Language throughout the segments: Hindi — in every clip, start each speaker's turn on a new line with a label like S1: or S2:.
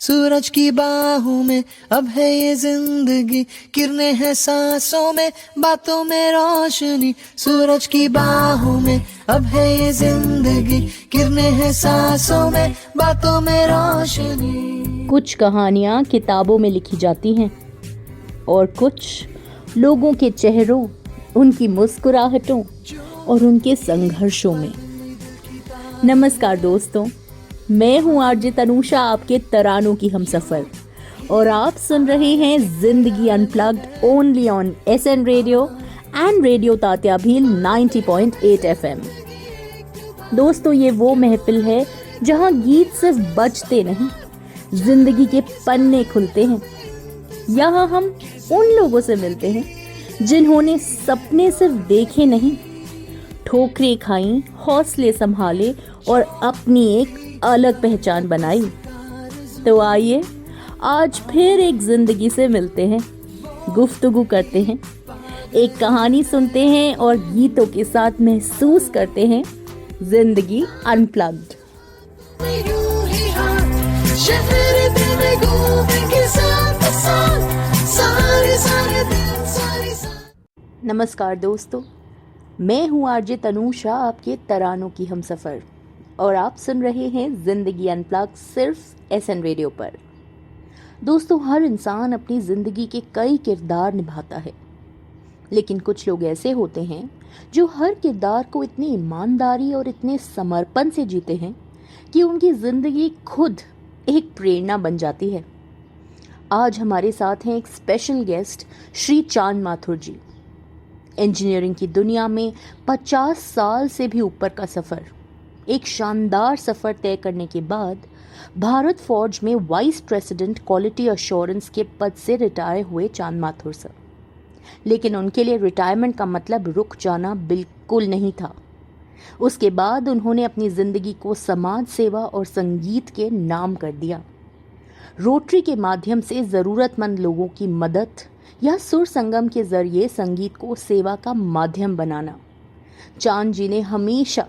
S1: सूरज की बाहों में अब है ये जिंदगी, किरणें हैं सांसों में, बातों में रोशनी। सूरज की बाहों में अब है ये जिंदगी, किरणें हैं सांसों में, बातों में रोशनी।
S2: कुछ कहानियाँ किताबों में लिखी जाती हैं और कुछ लोगों के चेहरों, उनकी मुस्कुराहटों और उनके संघर्षों में। नमस्कार दोस्तों, मैं हूँ आरजे तनुषा, आपके तरानों की हमसफर, और आप सुन रहे हैं जिंदगी unplugged only on SN radio and radio Tatya Bhil 90.8 FM। दोस्तों, ये वो महफिल है जहाँ गीत सिर्फ बजते नहीं, जिंदगी के पन्ने खुलते हैं। यहाँ हम उन लोगों से मिलते हैं जिन्होंने सपने सिर्फ देखे नहीं, ठोकरें खाई, हौसले संभाले और अपनी एक अलग पहचान बनाई। तो आइए आज फिर एक जिंदगी से मिलते हैं, गुफ्तगू करते हैं, एक कहानी सुनते हैं और गीतों के साथ महसूस करते हैं जिंदगी अनप्लग्ड। नमस्कार दोस्तों, मैं हूँ आरजे तनुषा, आपके तरानों की हमसफर, और आप सुन रहे हैं जिंदगी अनप्लग्ड सिर्फ एसएन रेडियो पर। दोस्तों, हर इंसान अपनी जिंदगी के कई किरदार निभाता है, लेकिन कुछ लोग ऐसे होते हैं जो हर किरदार को इतनी ईमानदारी और इतने समर्पण से जीते हैं कि उनकी जिंदगी खुद एक प्रेरणा बन जाती है। आज हमारे साथ हैं एक स्पेशल गेस्ट, श्री चांद माथुर जी। इंजीनियरिंग की दुनिया में 50 साल से भी ऊपर का सफर, एक शानदार सफर तय करने के बाद भारत फॉर्ज में वाइस प्रेसिडेंट क्वालिटी अश्योरेंस के पद से रिटायर हुए चांद माथुर सर। लेकिन उनके लिए रिटायरमेंट का मतलब रुक जाना बिल्कुल नहीं था। उसके बाद उन्होंने अपनी जिंदगी को समाज सेवा और संगीत के नाम कर दिया। रोटरी के माध्यम से जरूरतमंद लोगों की मदद या सुर संगम के जरिए संगीत को सेवा का माध्यम बनाना। चांद जी ने हमेशा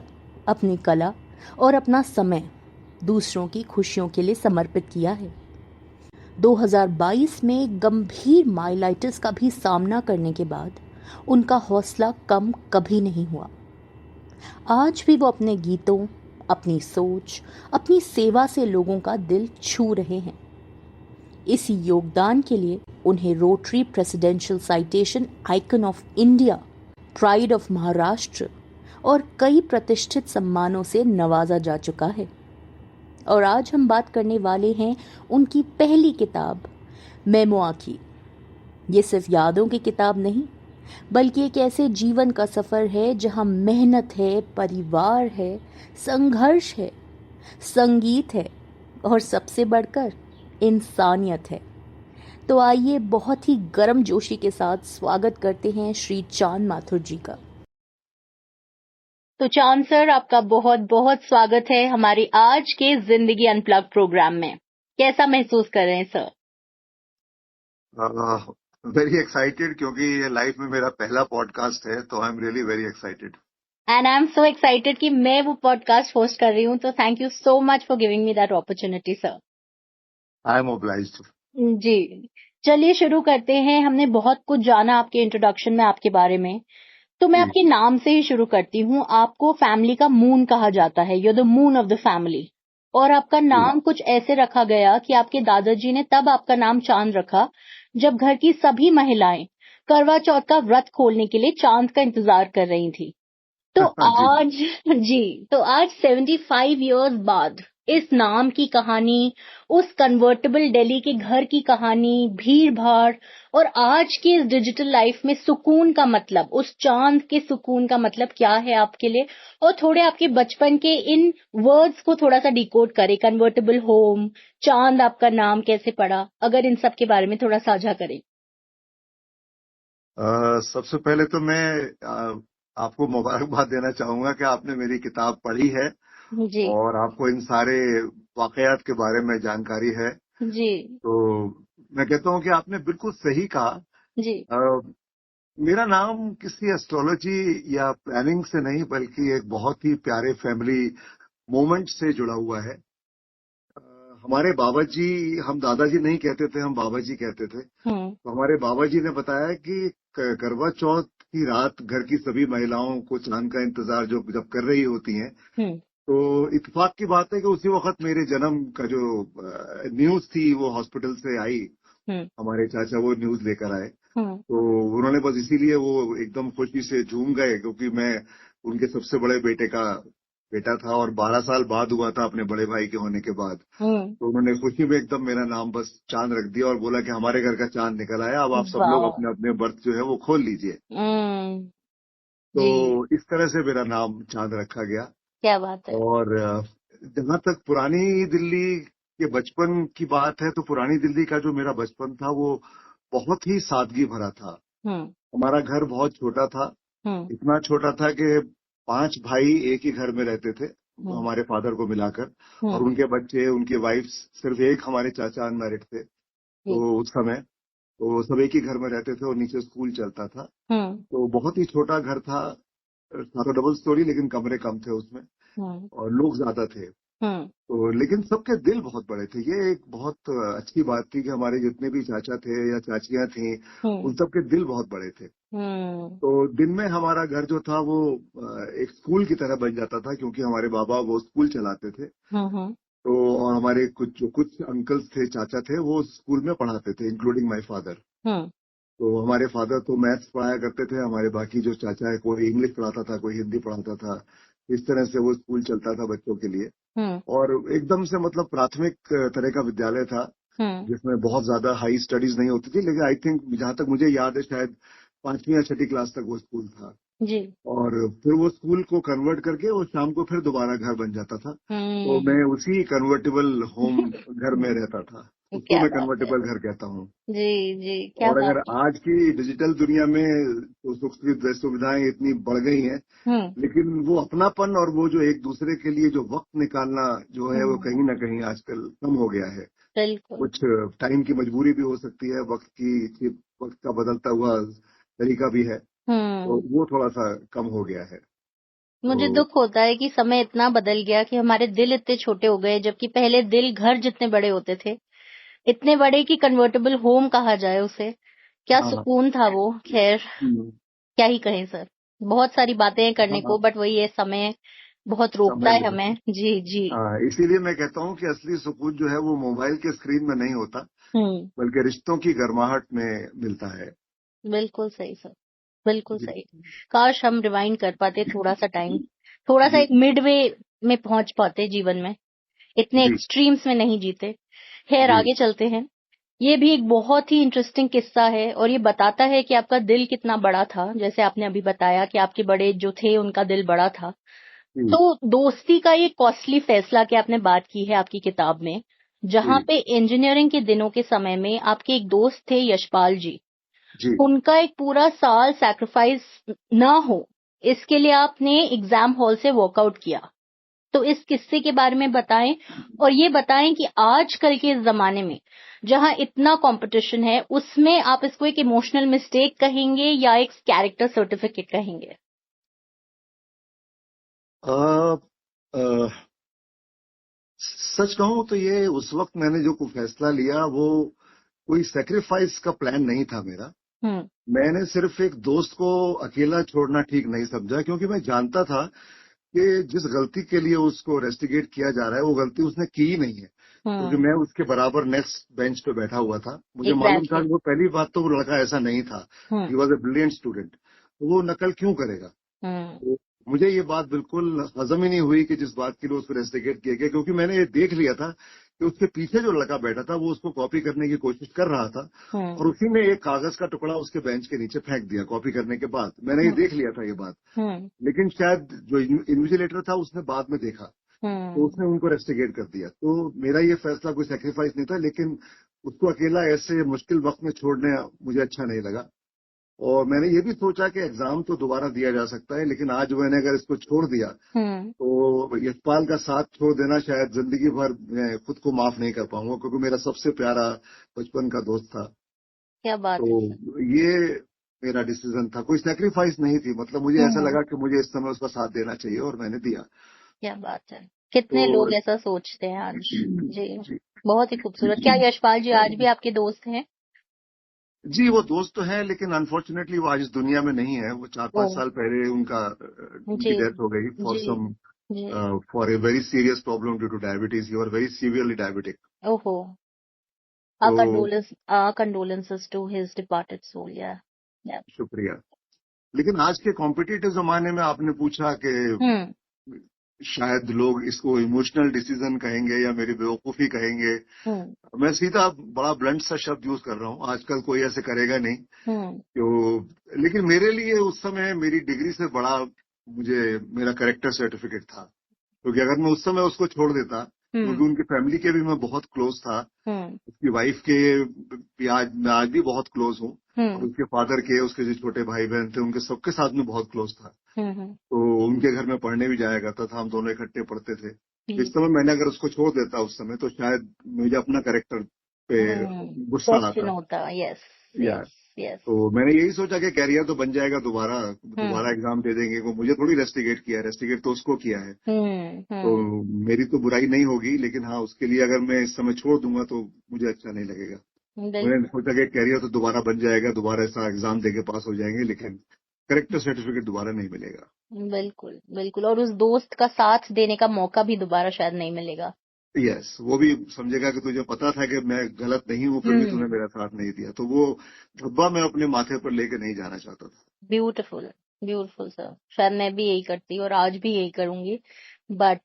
S2: अपनी कला और अपना समय दूसरों की खुशियों के लिए समर्पित किया है। 2022 में गंभीर माइलाइटिस का भी सामना करने के बाद उनका हौसला कम कभी नहीं हुआ। आज भी वो अपने गीतों, अपनी सोच, अपनी सेवा से लोगों का दिल छू रहे हैं। इस योगदान के लिए उन्हें rotary presidential citation icon of India, pride of Maharashtra और कई प्रतिष्ठित सम्मानों से नवाजा जा चुका है। और आज हम बात करने वाले हैं उनकी पहली किताब मेमोआ की। ये सिर्फ यादों की किताब नहीं, बल्कि एक ऐसे जीवन का सफ़र है जहां मेहनत है, परिवार है, संघर्ष है, संगीत है और सबसे बढ़कर इंसानियत है। तो आइए बहुत ही गर्मजोशी के साथ स्वागत करते हैं श्री चांद माथुर जी का। तो चांद सर, आपका बहुत बहुत स्वागत है हमारे आज के जिंदगी अनप्लग्ड प्रोग्राम में। कैसा महसूस कर रहे हैं सर?
S3: वेरी एक्साइटेड, क्योंकि ये लाइफ में मेरा पहला पॉडकास्ट है, तो I am really very excited.
S2: And I am so excited कि मैं वो पॉडकास्ट होस्ट कर रही हूँ, तो thank you so much for giving me that opportunity sir.
S3: I am obliged.
S2: जी, चलिए शुरू करते हैं। हमने बहुत कुछ जाना आपके इंट्रोडक्शन में आपके बारे में, तो मैं आपके नाम से ही शुरू करती हूँ। आपको फैमिली का मून कहा जाता है, you are the moon of the family, और आपका नाम कुछ ऐसे रखा गया कि आपके दादाजी ने तब आपका नाम चांद रखा जब घर की सभी महिलाएं करवा चौथ का व्रत खोलने के लिए चांद का इंतजार कर रही थी। तो आज 75 इयर्स बाद इस नाम की कहानी, उस कन्वर्टेबल दिल्ली के घर की कहानी, भीड़ भाड़ और आज की इस डिजिटल लाइफ में सुकून का मतलब, उस चांद के सुकून का मतलब क्या है आपके लिए, और थोड़े आपके बचपन के इन वर्ड्स को थोड़ा सा डिकोड करें। कन्वर्टेबल होम, चांद आपका नाम कैसे पड़ा, अगर इन सब के बारे में थोड़ा साझा करें।
S3: सबसे पहले तो मैं आपको मुबारकबाद देना चाहूंगा कि आपने मेरी किताब पढ़ी है
S2: जी
S3: और आपको इन सारे वाकयात के बारे में जानकारी है।
S2: जी
S3: तो मैं कहता हूं कि आपने बिल्कुल सही कहा।
S2: जी
S3: मेरा नाम किसी एस्ट्रोलॉजी या प्लानिंग से नहीं, बल्कि एक बहुत ही प्यारे फैमिली मोमेंट से जुड़ा हुआ है। हमारे बाबा जी, हम दादाजी नहीं कहते थे, हम बाबा जी कहते थे। तो हमारे बाबा जी ने बताया कि करवा चौथ की रात घर की सभी महिलाओं को चांद का इंतजार जो जब कर रही होती हैं, तो इत्तेफाक की बात है कि उसी वक्त मेरे जन्म का जो न्यूज थी वो हॉस्पिटल से आई। हमारे चाचा वो न्यूज लेकर आए, तो उन्होंने बस इसीलिए वो एकदम खुशी से झूम गए, क्योंकि मैं उनके सबसे बड़े बेटे का बेटा था और 12 साल बाद हुआ था अपने बड़े भाई के होने के बाद। तो उन्होंने खुशी में एकदम मेरा नाम बस चांद रख दिया और बोला कि हमारे घर का चांद निकल आया, अब आप सब लोग
S2: वाह।
S3: अपने अपने बर्थ जो है वो खोल लीजिए। तो
S2: जी,
S3: इस तरह से मेरा नाम चांद रखा गया।
S2: क्या बात है।
S3: और जहां तक पुरानी दिल्ली के बचपन की बात है, तो पुरानी दिल्ली का जो मेरा बचपन था वो बहुत ही सादगी भरा था। हमारा घर बहुत छोटा था, इतना छोटा था कि 5 भाई एक ही घर में रहते थे, हमारे फादर को मिलाकर, और उनके बच्चे, उनके वाइफ्स, सिर्फ एक हमारे चाचा अनमैरिड थे।
S2: जी।
S3: तो उस समय तो सब एक ही घर में रहते थे और नीचे स्कूल चलता था। तो बहुत ही छोटा घर था, तो डबल स्टोरी, लेकिन कमरे कम थे उसमें और लोग ज्यादा थे। तो लेकिन सबके दिल बहुत बड़े थे। ये एक बहुत अच्छी बात थी कि हमारे जितने भी चाचा थे या चाचियां थी, उन सबके दिल बहुत बड़े थे। तो दिन में हमारा घर जो था वो एक स्कूल की तरह बन जाता था, क्योंकि हमारे बाबा वो स्कूल चलाते थे। तो और हमारे कुछ अंकल्स थे, चाचा थे, वो स्कूल में पढ़ाते थे, इंक्लूडिंग माय फादर। तो हमारे फादर तो मैथ्स पढ़ाया करते थे, हमारे बाकी जो चाचा है, कोई इंग्लिश पढ़ाता था, कोई हिंदी पढ़ाता था। इस तरह से वो स्कूल चलता था बच्चों के लिए। और एकदम से मतलब प्राथमिक तरह का विद्यालय था, जिसमें बहुत ज्यादा हाई स्टडीज नहीं होती थी, लेकिन आई थिंक जहां तक मुझे याद है शायद 5वीं या 6ठी क्लास तक वो स्कूल था।
S2: जी।
S3: और फिर वो स्कूल को कन्वर्ट करके वो शाम को फिर दोबारा घर बन जाता था। तो मैं उसी कन्वर्टेबल होम घर में रहता था, उसको
S2: क्या
S3: मैं
S2: बात है।
S3: कन्वर्टेबल घर कहता हूँ।
S2: जी, जी, क्या
S3: और
S2: बात
S3: अगर
S2: है।
S3: आज की डिजिटल दुनिया में तो सुख सुविधाएं इतनी बढ़ गई हैं, लेकिन वो अपनापन और वो जो एक दूसरे के लिए जो वक्त निकालना जो है वो कहीं ना कहीं आजकल कम हो गया है।
S2: बिल्कुल।
S3: कुछ टाइम की मजबूरी भी हो सकती है, वक्त का बदलता हुआ तरीका भी है, तो वो थोड़ा सा कम हो गया है।
S2: मुझे
S3: तो
S2: दुख होता है कि समय इतना बदल गया कि हमारे दिल इतने छोटे हो गए, जबकि पहले दिल घर जितने बड़े होते थे, इतने बड़े कि कन्वर्टेबल होम कहा जाए उसे। क्या
S3: हाँ,
S2: सुकून था वो। खैर,
S3: हम्म,
S2: क्या ही कहें सर। बहुत सारी बातें हैं करने
S3: हाँ,
S2: को, बट वही है, समय बहुत रोकता
S3: समय
S2: है
S3: बहुत।
S2: हमें। जी, जी।
S3: हाँ, इसीलिए मैं कहता हूँ कि असली सुकून जो है वो मोबाइल के स्क्रीन में नहीं होता,
S2: हम्म
S3: बल्कि रिश्तों की गर्माहट में मिलता है।
S2: बिल्कुल सही सर, बिल्कुल
S3: जी,
S2: सही। काश हम रिवाइंड कर पाते थोड़ा सा टाइम, थोड़ा सा
S3: जी,
S2: एक मिडवे में पहुंच पाते जीवन में, इतने
S3: जी,
S2: एक्सट्रीम्स में नहीं जीते। खैर,
S3: जी,
S2: आगे चलते हैं। ये भी एक बहुत ही इंटरेस्टिंग किस्सा है और ये बताता है कि आपका दिल कितना बड़ा था। जैसे आपने अभी बताया कि आपके बड़े जो थे उनका दिल बड़ा था।
S3: जी,
S2: तो दोस्ती का ये कॉस्टली फैसला की आपने बात की है आपकी किताब में, जहां
S3: जी,
S2: पे इंजीनियरिंग के दिनों के समय में आपके एक दोस्त थे यशपाल जी,
S3: जी।
S2: उनका एक पूरा साल सैक्रिफाइस ना हो, इसके लिए आपने एग्जाम हॉल से वॉकआउट किया। तो इस किस्से के बारे में बताएं, और ये बताएं कि आजकल के इस जमाने में जहां इतना कंपटीशन है, उसमें आप इसको एक इमोशनल मिस्टेक कहेंगे या एक कैरेक्टर सर्टिफिकेट कहेंगे?
S3: आ, आ, सच कहूं तो ये उस वक्त मैंने जो कोई फैसला लिया वो कोई सेक्रीफाइस का प्लान नहीं था मेरा।
S2: हम्म
S3: मैंने सिर्फ एक दोस्त को अकेला छोड़ना ठीक नहीं समझा, क्योंकि मैं जानता था कि जिस गलती के लिए उसको रेस्टिगेट किया जा रहा है वो गलती उसने की ही नहीं है, क्योंकि
S2: हम्म
S3: मैं उसके बराबर नेक्स्ट बेंच पे बैठा हुआ था। मुझे मालूम था
S2: एग्जैक्टली।
S3: कि वो, पहली बात तो वो लड़का ऐसा नहीं था,
S2: hmm
S3: he was a brilliant student, तो वो नकल क्यों करेगा।
S2: हम्म
S3: तो मुझे ये बात बिल्कुल हजम ही नहीं हुई कि जिस बात के लिए उसको रेस्टिगेट किया गया, क्योंकि मैंने ये देख लिया था कि उसके पीछे जो लड़का बैठा था वो उसको कॉपी करने की कोशिश कर रहा था,
S2: हम्म
S3: और उसी ने एक कागज का टुकड़ा उसके बेंच के नीचे फेंक दिया कॉपी करने के बाद। मैंने ये
S2: हम्म
S3: देख लिया था ये बात,
S2: हम्म
S3: लेकिन शायद जो इन्विजिलेटर था उसने बाद में देखा, तो
S2: हम्म
S3: उसने उनको रेस्टिगेट कर दिया। तो मेरा ये फैसला कोई सेक्रीफाइस नहीं था, लेकिन उसको अकेला ऐसे मुश्किल वक्त में छोड़ने मुझे अच्छा नहीं लगा। और मैंने ये भी सोचा कि एग्जाम तो दोबारा दिया जा सकता है, लेकिन आज मैंने अगर इसको छोड़ दिया
S2: हम्म
S3: तो यशपाल का साथ छोड़ देना शायद जिंदगी भर मैं खुद को माफ नहीं कर पाऊंगा, क्योंकि मेरा सबसे प्यारा बचपन का दोस्त था।
S2: क्या बात है सर।
S3: तो ये मेरा डिसीजन था, कोई सेक्रीफाइस नहीं थी। मतलब मुझे ऐसा
S2: हम्म
S3: लगा कि मुझे इस समय उसका साथ देना चाहिए और मैंने दिया।
S2: क्या बात है। कितने
S3: तो
S2: लोग ऐसा सोचते हैं आज। जी,
S3: जी
S2: बहुत ही खूबसूरत। क्या यशपाल जी आज भी आपके दोस्त हैं?
S3: जी, वो दोस्त तो है, लेकिन अनफॉर्चुनेटली वो आज इस दुनिया में नहीं है। वो 4-5
S2: ओ,
S3: साल पहले
S2: जी,
S3: उनकी डेथ हो गई
S2: जी, जी।
S3: For a very serious problem due to diabetes. He were very severely diabetic.
S2: ओहो,
S3: तो
S2: condolences to his departed soul. Yeah, yeah.
S3: शुक्रिया। लेकिन आज के कॉम्पिटिटिव जमाने में आपने पूछा कि
S2: हम्म,
S3: शायद लोग इसको इमोशनल डिसीजन कहेंगे या मेरी बेवकूफी कहेंगे। मैं सीधा बड़ा ब्लंट सा शब्द यूज कर रहा हूँ। आजकल कोई ऐसे करेगा नहीं। तो लेकिन मेरे लिए उस समय मेरी डिग्री से बड़ा मुझे मेरा कैरेक्टर सर्टिफिकेट था, क्योंकि अगर मैं उस समय उसको छोड़ देता, क्योंकि उनकी फैमिली के भी मैं बहुत क्लोज था। उसकी वाइफ के मैं आज भी बहुत क्लोज हूँ, और उसके फादर के, उसके जो छोटे भाई बहन थे, उनके सबके साथ में बहुत क्लोज था। तो उनके घर में पढ़ने भी जाया करता था, हम दोनों इकट्ठे पढ़ते थे। इस समय मैंने अगर उसको छोड़ देता उस समय, तो शायद मुझे अपना कैरेक्टर पे गुस्सा आता।
S2: Yes,
S3: yes.
S2: यस।
S3: तो मैंने यही सोचा कि कैरियर तो बन जाएगा, दोबारा एग्जाम दे देंगे। वो मुझे थोड़ी रेस्टिगेट किया है, रेस्टिगेट तो उसको किया है। तो मेरी तो बुराई नहीं होगी, लेकिन हाँ, उसके लिए अगर मैं इस समय छोड़ दूंगा तो मुझे अच्छा नहीं लगेगा। मैंने सोचा कि कैरियर तो दोबारा बन जाएगा, दोबारा ऐसा एग्जाम देके पास हो जाएंगे, लेकिन कैरेक्टर सर्टिफिकेट दोबारा नहीं मिलेगा।
S2: बिल्कुल, बिल्कुल। और उस दोस्त का साथ देने का मौका भी दोबारा शायद नहीं मिलेगा।
S3: यस, वो भी समझेगा कि तुझे पता था कि मैं गलत नहीं हूँ, फिर भी तूने मेरा साथ नहीं दिया। तो वो धब्बा मैं अपने माथे पर लेके नहीं जाना चाहता था।
S2: Beautiful, beautiful sir. शायद मैं भी यही करती और आज भी यही करूंगी। बट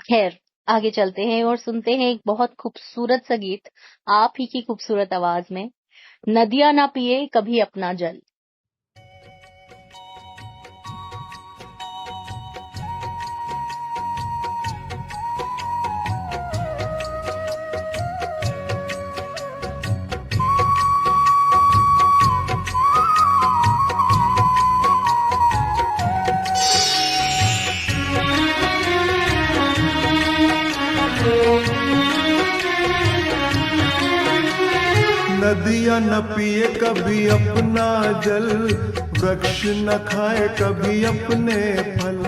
S2: खैर, आगे चलते हैं और सुनते हैं एक बहुत खूबसूरत सा गीत आप ही की खूबसूरत आवाज में, नदियां ना पिए कभी अपना जल।
S4: नदियाँ न पिए कभी अपना जल, वृक्ष न खाए कभी अपने फल।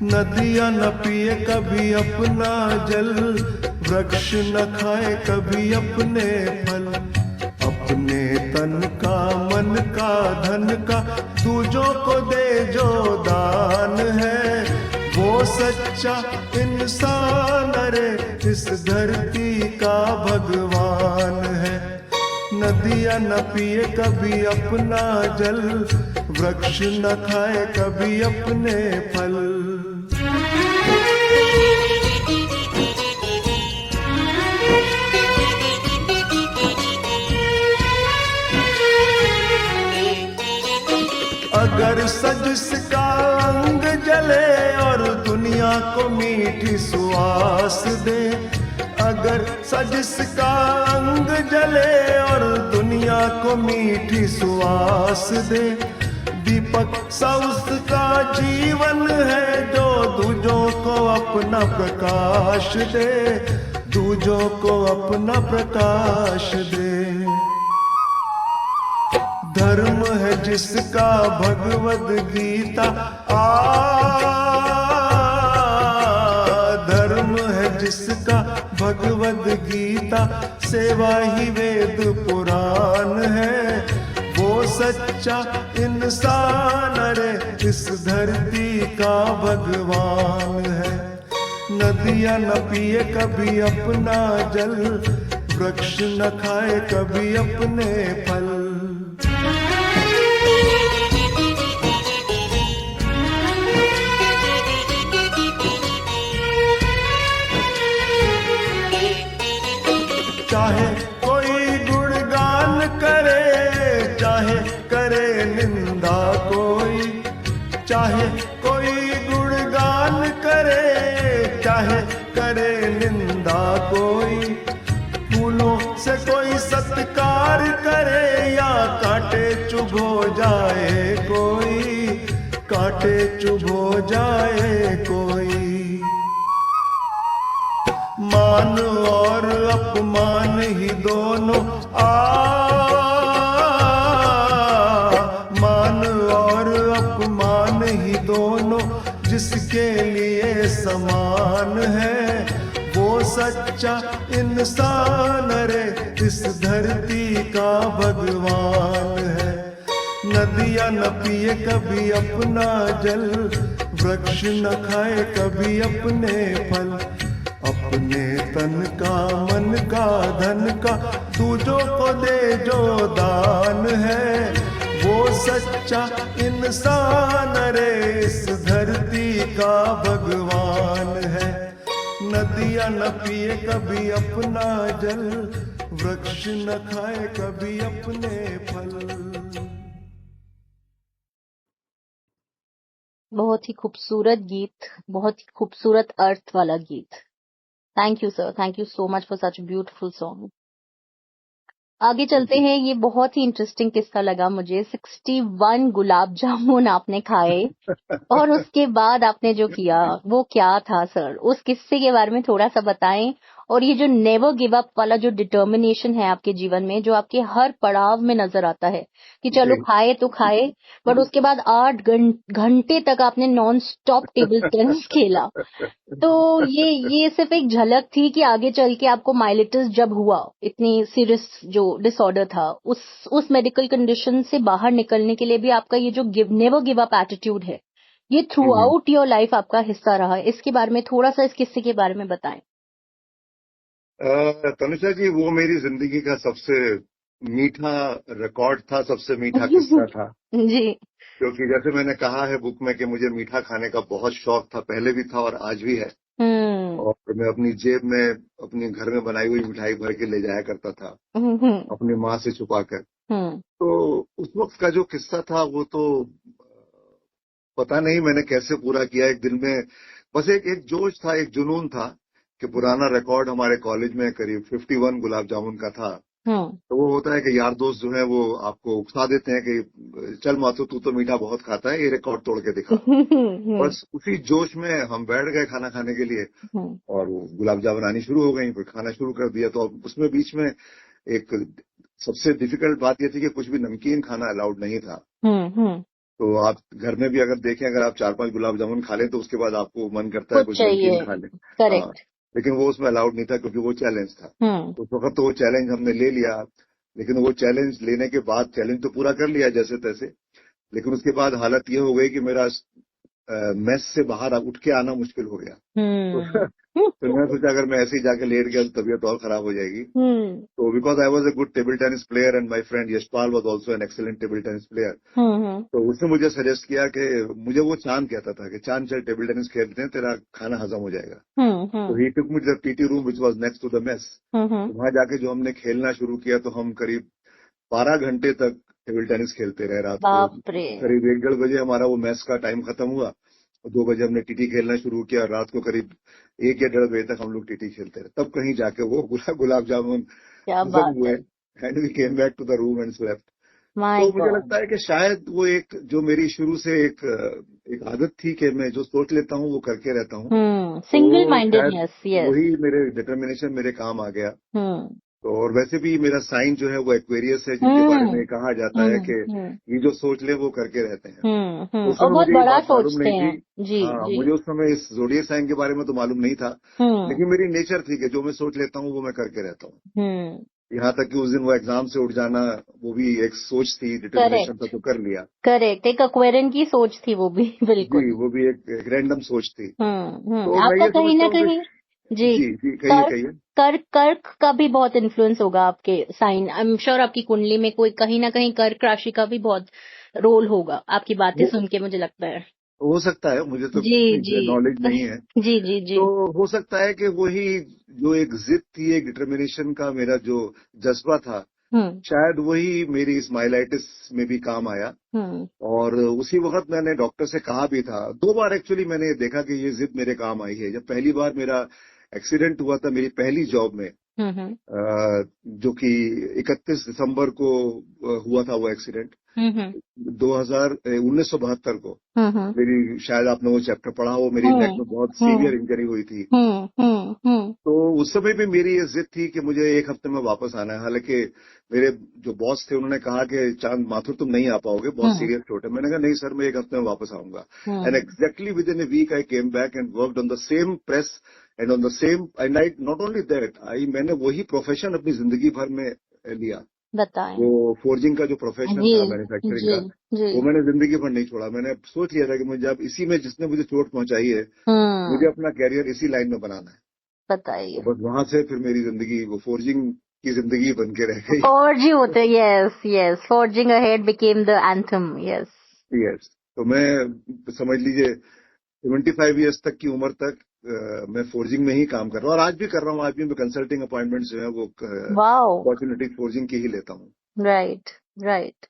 S4: नदियाँ न पिए कभी अपना जल, वृक्ष न खाए कभी अपने फल। अपने तन का, मन का, धन का दूजों को दे जो दान है, वो सच्चा इंसान रे इस धरती का भगवान है। नदियाँ न पिए कभी अपना जल, वृक्ष न खाए कभी अपने फल। अगर सजिस का अंग जले और दुनिया को मीठी सुवास दे, अगर सजिस का अंग जले और दुनिया को मीठी सुवास दे, दीपक सा उसका जीवन है जो दूजों को अपना प्रकाश दे, दूजों को अपना प्रकाश दे। धर्म है जिसका भगवद गीता धर्म है जिसका भगवद गीता, सेवा ही वेद पुराण है, वो सच्चा इंसान रे इस धरती का भगवान है। नदियाँ न पिए कभी अपना जल, वृक्ष न खाए कभी अपने फल। चाहे कोई गुणगान करे, चाहे करे निंदा कोई, चाहे कोई गुणगान करे, चाहे करे निंदा कोई। फूलों से कोई सत्कार करे या कांटे चुभो जाए कोई, कांटे चुभो जाए कोई। मान और अपमान ही दोनों मान और अपमान ही दोनों जिसके लिए समान है, सच्चा इंसान रे इस धरती का भगवान है। नदियां न पिए कभी अपना जल, वृक्ष न खाए कभी अपने फल, अपने तन का मन का धन का दूजों को दे जो दान है, वो सच्चा इंसान रे इस धरती का भगवान है। नदियां न पिए कभी अपना जल, वृक्ष न खाए कभी अपने फल।
S2: बहुत ही खूबसूरत गीत, बहुत ही खूबसूरत अर्थ वाला गीत। Thank you sir, thank you so much for such beautiful song. आगे चलते हैं। ये बहुत ही इंटरेस्टिंग किस्सा लगा मुझे। 61 गुलाब जामुन आपने खाए और उसके बाद आपने जो किया वो क्या था सर? उस किस्से के बारे में थोड़ा सा बताएं। और ये जो नेवर गिव अप वाला जो डिटर्मिनेशन है आपके जीवन में, जो आपके हर पड़ाव में नजर आता है कि चलो खाए तो खाए, बट उसके बाद 8 घंटे तक आपने नॉन स्टॉप टेबल टेनिस खेला। तो ये सिर्फ एक झलक थी कि आगे चल के आपको माइलेटस जब हुआ, इतनी सीरियस जो डिसऑर्डर था, उस मेडिकल कंडीशन से बाहर निकलने के लिए भी आपका ये जो नेवर गिव अप एटीट्यूड है, ये थ्रू आउट योर लाइफ आपका हिस्सा रहा है। इसके बारे में थोड़ा सा, इस किस्से के बारे में बताएं।
S3: तनुषा जी, वो मेरी जिंदगी का सबसे मीठा रिकॉर्ड था, सबसे मीठा किस्सा था
S2: जी।
S3: क्योंकि जैसे मैंने कहा है बुक में कि मुझे मीठा खाने का बहुत शौक था, पहले भी था और आज भी है। और मैं अपनी जेब में अपने घर में बनाई हुई मिठाई भर के ले जाया करता था अपनी माँ से छुपाकर। तो उस वक्त का जो किस्सा था वो तो पता नहीं मैंने कैसे पूरा किया। एक दिन में बस एक जोश था, एक जुनून था कि पुराना रिकॉर्ड हमारे कॉलेज में करीब 51 गुलाब जामुन का था। तो वो होता है कि यार दोस्त जो है वो आपको उकसा देते हैं कि चल माथु तू तो मीठा बहुत खाता है, ये रिकॉर्ड तोड़ के दिखा। बस उसी जोश में हम बैठ गए खाना खाने के लिए और वो गुलाब जामुन आनी शुरू हो गई, फिर खाना शुरू कर दिया। तो उसमें बीच में एक सबसे डिफिकल्ट बात ये थी कि कुछ भी नमकीन खाना अलाउड नहीं था। तो आप घर में भी अगर देखें, अगर आप 4-5 गुलाब जामुन खा लें तो उसके बाद आपको मन करता है कुछ नमकीन खा लें। करेक्ट। लेकिन वो उसमें अलाउड नहीं था क्योंकि वो चैलेंज था। तो उस वक्त तो वो चैलेंज हमने ले लिया, लेकिन वो चैलेंज लेने के बाद चैलेंज तो पूरा कर लिया जैसे तैसे, लेकिन उसके बाद हालत ये हो गई कि मेरा मेस से बाहर उठ के आना मुश्किल हो गया। तो मैं सोचा अगर मैं ऐसे ही जाके लेट गया तो तबीयत और खराब हो जाएगी। तो because I was a good table tennis player and my friend Yashpal was also an excellent table tennis player. तो उसने मुझे सजेस्ट किया कि मुझे वो चांद कहता था कि चांद चल टेबल टेनिस खेलते हैं, तेरा खाना हजम हो जाएगा। तो he took me to the PT room which was next to the mess. वहां जाके जो हमने खेलना शुरू किया तो हम करीब 12 घंटे तक टेबल टेनिस खेलते रहे। रात को करीब 1-1:30 बजे हमारा वो मैच का टाइम खत्म हुआ, 2 बजे हमने टीटी खेलना शुरू किया। रात को करीब 1 या 1:30 बजे तक हम लोग टीटी खेलते रहे, तब कहीं जाके वो गुलाब जामुन खत्म हुए and we came back to the room and slept. तो मुझे लगता है कि शायद वो एक जो मेरी शुरू से एक आदत थी कि मैं जो सोच लेता हूँ वो करके रहता हूँ।
S2: सिंगल माइंडेडनेस,
S3: वही मेरे डिटर्मिनेशन मेरे काम आ गया। तो और वैसे भी मेरा साइन जो है वो एक्वेरियस है, जिसके बारे में कहा जाता है कि ये जो सोच ले वो करके रहते हैं। उस समय मुझे बड़ा मालूम नहीं थी। हाँ, मुझे उस समय इस ज़ोडिएक साइन के बारे में तो मालूम नहीं था, लेकिन मेरी नेचर थी कि जो मैं सोच लेता हूँ वो मैं करके रहता हूँ। यहाँ तक कि उस दिन वो एग्जाम से उठ जाना, वो भी एक सोच थी, डिटर्मिनेशन था, तो कर लिया।
S2: करेक्ट, एक एक्वेरियन की सोच थी वो भी। बिल्कुल
S3: जी, वो भी एक रैंडम सोच थी।
S2: तो आपका कहीं ना कहीं जी
S3: कहिए।
S2: कर्क का भी बहुत इन्फ्लुएंस होगा आपके साइन। आई एम श्योर आपकी कुंडली में कोई कहीं ना कहीं कर्क राशि का भी बहुत रोल होगा। आपकी बातें सुन के मुझे लगता है
S3: हो सकता है, मुझे तो नॉलेज नहीं है। जी। तो हो सकता है कि वही जो एक जिद थी, एक डिटर्मिनेशन का मेरा जो जज्बा था, शायद वही मेरी स्माइलाइटिस में भी काम आया। और उसी वक्त मैंने डॉक्टर से कहा भी था, 2 बार एक्चुअली मैंने देखा कि ये जिद मेरे काम आई है। जब पहली बार मेरा एक्सीडेंट हुआ था मेरी पहली जॉब में, जो कि 31 दिसंबर को हुआ था वो एक्सीडेंट, 1972 को। मेरी, शायद आपने वो चैप्टर पढ़ा हो, मेरी नेक में बहुत सीवियर इंजरी हुई थी। तो उस समय भी मेरी ये जिद थी कि मुझे 1 हफ्ते में वापस आना है। हालांकि मेरे जो बॉस थे उन्होंने कहा कि चांद माथुर तुम नहीं आ पाओगे, बहुत सीरियस चोट है। मैंने कहा नहीं सर, मैं 1 हफ्ते में वापस आऊंगा। And exactly within a week I came back and worked on the same press and on the same and I not only that मैंने वही प्रोफेशन अपनी जिंदगी भर में लिया।
S2: बताएं।
S3: वो फोर्जिंग का जो प्रोफेशन था मैन्युफैक्चरिंग का, वो मैंने जिंदगी भर नहीं छोड़ा। मैंने सोच लिया था कि मुझे अब इसी में, जिसने मुझे चोट पहुंचाई है, मुझे अपना कैरियर इसी लाइन में बनाना है।
S2: बताइए।
S3: बस वहां से फिर मेरी जिंदगी वो फोर्जिंग की जिंदगी बन के रह गई।
S2: फॉर्जिंग होते, yes, forging ahead became the anthem. Yes.
S3: तो मैं समझ लीजिए 75 इयर्स तक की उम्र तक मैं फोर्जिंग में ही काम कर रहा हूँ, और आज भी कर रहा हूँ। आज भी मैं कंसल्टिंग अपॉइंटमेंट्स जो है वो अपॉर्चुनिटी फोर्जिंग की ही लेता हूँ।
S2: राइट।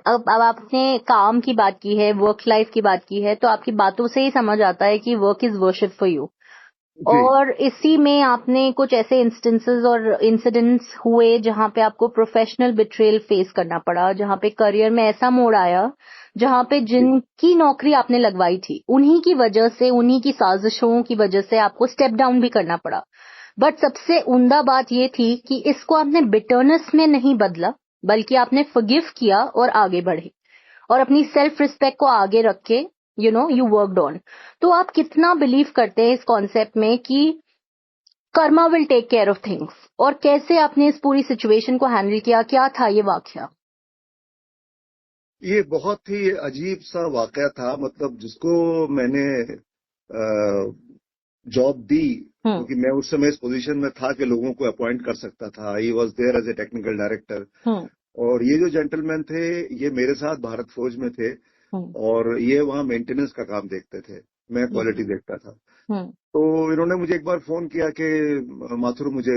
S2: अब आपने काम की बात की है, वर्क लाइफ की बात की है, तो आपकी बातों से ही समझ आता है कि work is worship for you. और इसी में आपने कुछ ऐसे इंस्टेंसेस और इंसिडेंट्स हुए जहां पे आपको प्रोफेशनल बिट्रेयल फेस करना पड़ा, जहां पे करियर में ऐसा मोड़ आया जहां पे जिनकी नौकरी आपने लगवाई थी उन्हीं की वजह से, उन्हीं की साजिशों की वजह से आपको स्टेप डाउन भी करना पड़ा। बट सबसे उम्दा बात ये थी कि इसको आपने बिटरनेस में नहीं बदला, बल्कि आपने फॉरगिव किया और आगे बढ़े और अपनी सेल्फ रिस्पेक्ट को आगे रख के यू वर्कड ऑन। तो आप कितना बिलीव करते हैं इस कॉन्सेप्ट में कि karma will take care of things, और कैसे आपने इस पूरी सिचुएशन को हैंडल किया? क्या था ये वाकया?
S3: ये बहुत ही अजीब सा वाकया था। मतलब जिसको मैंने जॉब दी, क्योंकि मैं उस समय इस पोजीशन में था कि लोगों को अपॉइंट कर सकता था। I was there as a technical director. और ये जो जेंटलमैन थे, ये मेरे साथ भारत फौज में थे, और ये वहां मेंटेनेंस का काम देखते थे, मैं क्वालिटी देखता था। तो इन्होंने मुझे एक बार फोन किया कि माथुर मुझे